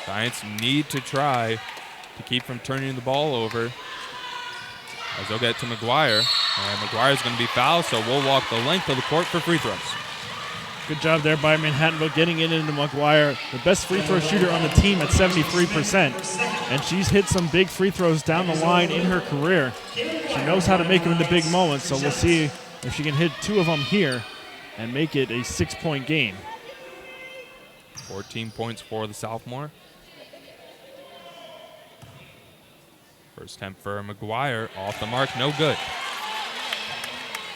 Giants need to try to keep from turning the ball over as they'll get to McGuire. And McGuire's going to be fouled, so we'll walk the length of the court for free throws. Good job there by Manhattanville getting it into McGuire, the best free throw shooter on the team at 73%. And she's hit some big free throws down the line in her career. She knows how to make them in the big moments, so we'll see if she can hit two of them here and make it a 6-point game. 14 points for the sophomore. First attempt for McGuire, off the mark, no good.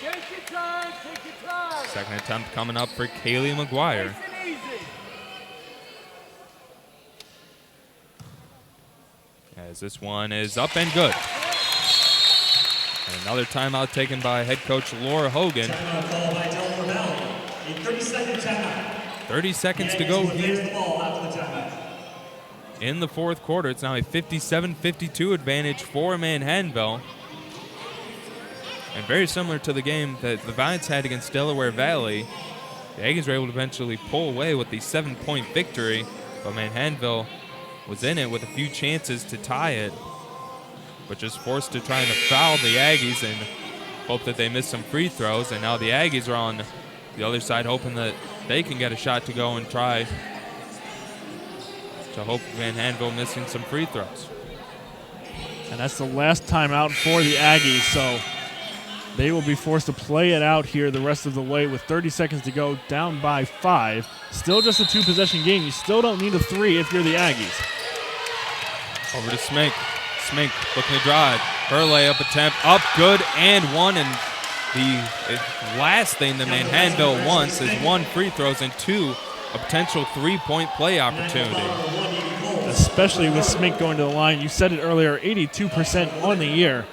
Take your time, take your time. Second attempt coming up for Kaylee McGuire. Nice and easy. As this one is up and good. And another timeout taken by head coach Laura Hogan. Timeout call by Delaware Valley. A 30-second timeout. 30 seconds to The go Aggies will advance here the ball after the timeout. in the fourth quarter. It's now a 57-52 advantage for Manhattanville. And very similar to the game that the Valiants had against Delaware Valley, the Aggies were able to eventually pull away with the 7-point victory, but Manhattanville was in it with a few chances to tie it, but just forced to try to foul the Aggies and hope that they miss some free throws. And now the Aggies are on the other side hoping that they can get a shot to go and try to hope Manhattanville missing some free throws. And that's the last timeout for the Aggies, so they will be forced to play it out here the rest of the way with 30 seconds to go, down by 5. Still just a 2-possession game. You still don't need a 3 if you're the Aggies. Over to Smink. Smink looking to drive. Her layup attempt up, good, and one. And the last thing that Manhattanville wants is 1 free throws and 2 a potential 3-point play opportunity. Especially with Smink going to the line. You said it earlier, 82% on the year.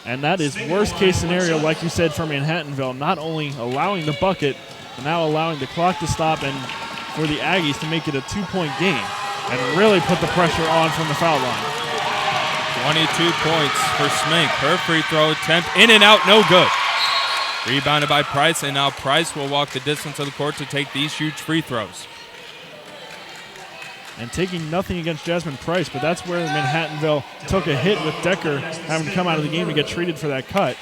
And that is worst case scenario, like you said, for Manhattanville. Not only allowing the bucket, but now allowing the clock to stop and for the Aggies to make it a 2-point game and really put the pressure on from the foul line. 22 points for Smink. Her free throw attempt in and out, no good. Rebounded by Price, and now Price will walk the distance of the court to take these huge free throws. And taking nothing against Jasmine Price, but that's where Manhattanville took a hit with Decker having to come out of the game to get treated for that cut.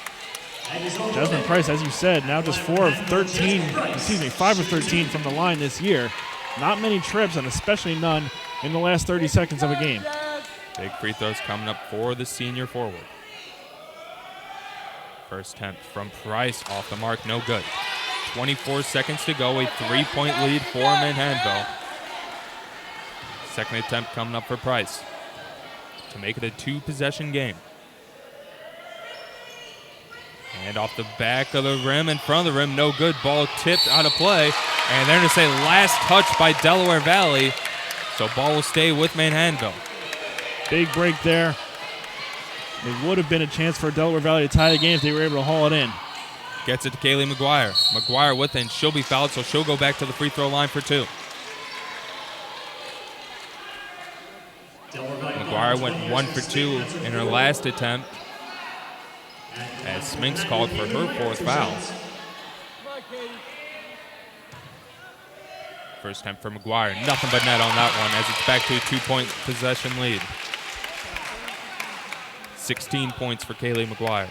Jasmine Price, as you said, now just 5 of 13 from the line this year. Not many trips, and especially none in the last 30 seconds of a game. Big free throws coming up for the senior forward. First attempt from Price, off the mark, no good. 24 seconds to go, a 3-point lead for Manhattanville. Second attempt coming up for Price to make it a 2-possession game. And off the back of the rim, in front of the rim, no good. Ball tipped out of play. And they're going to say last touch by Delaware Valley. So ball will stay with Manhattanville. Big break there. It would have been a chance for Delaware Valley to tie the game if they were able to haul it in. Gets it to Kaylee McGuire. McGuire with it, and she'll be fouled, so she'll go back to the free throw line for 2. McGuire went 1 for 2 in her last attempt, as Smink's called for her 4th foul. First attempt for McGuire, nothing but net on that one, as it's back to a 2-point possession lead. 16 points for Kaylee McGuire.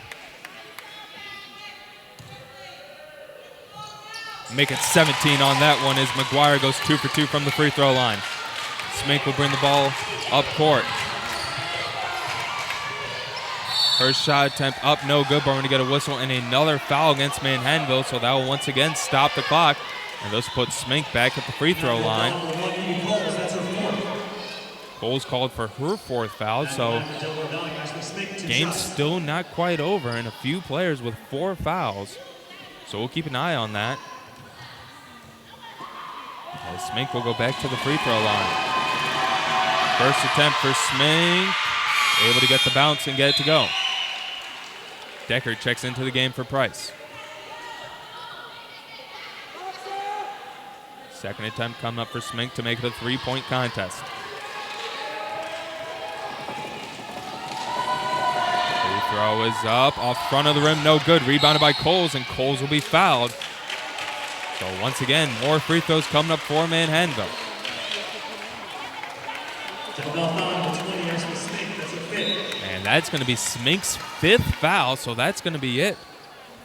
Make it 17 on that one as McGuire goes 2 for 2 from the free throw line. Smink will bring the ball up court. Her shot attempt up, no good, but we're going to get a whistle and another foul against Manhattanville, so that will once again stop the clock. And this puts Smink back at the free throw line. Cole's called for her 4th foul, so game's still not quite over, and a few players with 4 fouls. So we'll keep an eye on that. As Smink will go back to the free throw line. First attempt for Smink, able to get the bounce and get it to go. Decker checks into the game for Price. Second attempt coming up for Smink to make it a 3-point contest. Free throw is up, off front of the rim, no good. Rebounded by Coles, and Coles will be fouled. So once again, more free throws coming up for Manhattanville. And that's going to be Smink's 5th foul, so that's going to be it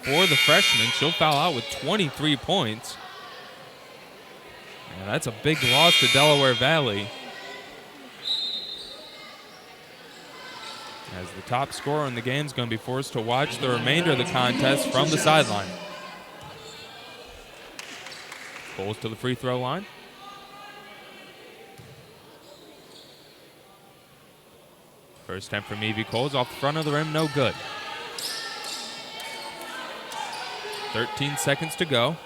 for the freshman. She'll foul out with 23 points. And that's a big loss to Delaware Valley, as the top scorer in the game is going to be forced to watch the remainder of the contest from the sideline. Goes to the free throw line. First attempt from Evie Coles off the front of the rim, no good. 13 seconds to go.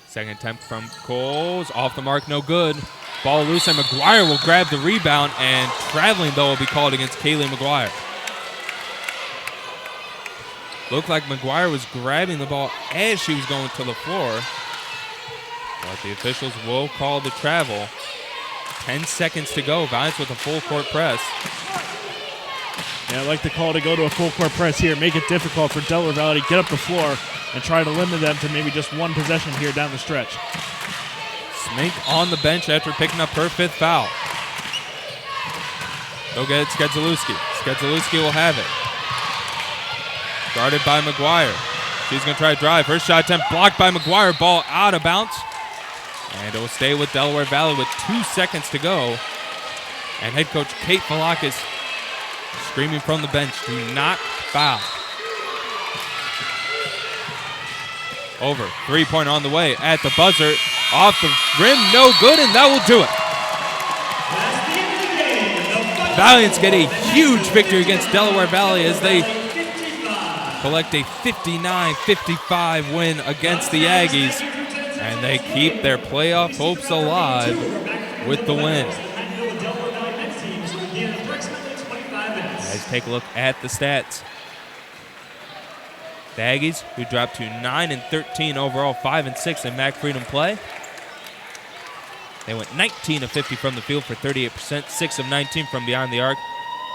Second attempt from Coles, off the mark, no good. Ball loose, and McGuire will grab the rebound, and traveling, though, will be called against Kaylee McGuire. Looked like McGuire was grabbing the ball as she was going to the floor, but the officials will call the travel. 10 seconds to go. Valiants with a full court press. Yeah, I like the call to go to a full court press here. Make it difficult for Delaware Valley to get up the floor and try to limit them to maybe just one possession here down the stretch. Smink on the bench after picking up her 5th foul. Go get it, Skedzelewski. Skedzelewski will have it. Guarded by McGuire. She's going to try to drive. Her shot attempt blocked by McGuire. Ball out of bounds. And it will stay with Delaware Valley with 2 seconds to go. And head coach Kate Falakis screaming from the bench, do not foul. Over. 3-pointer on the way at the buzzer. Off the rim, no good, and that will do it. Valiants get a huge victory against Delaware Valley as they collect a 59-55 win against the Aggies, and they keep their playoff hopes alive with the win. Let's take a look at the stats. The Aggies, who dropped to 9-13 overall, 5-6 in MAC Freedom play. They went 19 of 50 from the field for 38%, 6 of 19 from beyond the arc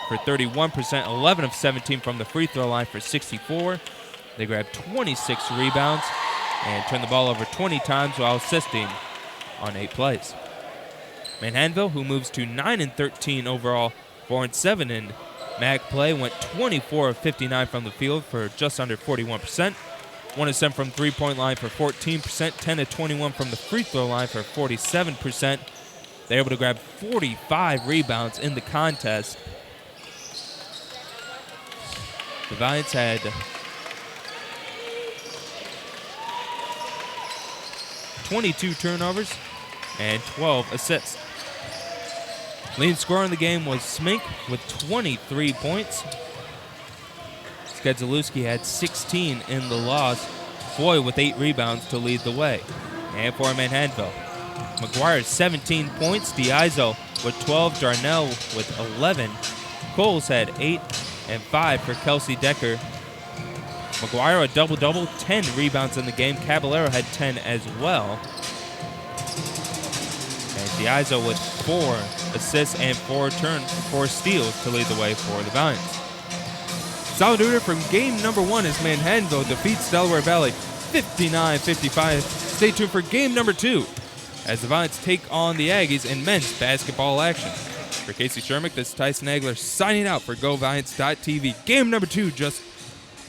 for 31%, 11 of 17 from the free throw line for 64. They grabbed 26 rebounds and turned the ball over 20 times while assisting on 8 plays. Manhattanville, who moves to 9-13 overall, 4-7 in MAC play, went 24 of 59 from the field for just under 41%. 1 of 7 from three-point line for 14%, 10 of 21 from the free throw line for 47%. They're able to grab 45 rebounds in the contest. The Valiants had 22 turnovers and 12 assists. Leading scorer in the game was Smink with 23 points. Skedzelewski had 16 in the loss. Foy with 8 rebounds to lead the way. And for Manhattanville, McGuire 17 points. Diazo with 12. Darnell with 11. Coles had 8 and 5 for Kelsey Decker. McGuire a double-double, 10 rebounds in the game. Caballero had 10 as well. And Diazo with 4 assists and 4 steals to lead the way for the Valiants. Salvador from game number 1 as Manhattanville defeats Delaware Valley 59-55. Stay tuned for game number 2 as the Valiants take on the Aggies in men's basketball action. For Casey Shermick, this is Tyson Agler signing out for GoValiants.tv. Game number 2 just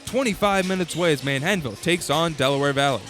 25 minutes away as Manhattanville takes on Delaware Valley.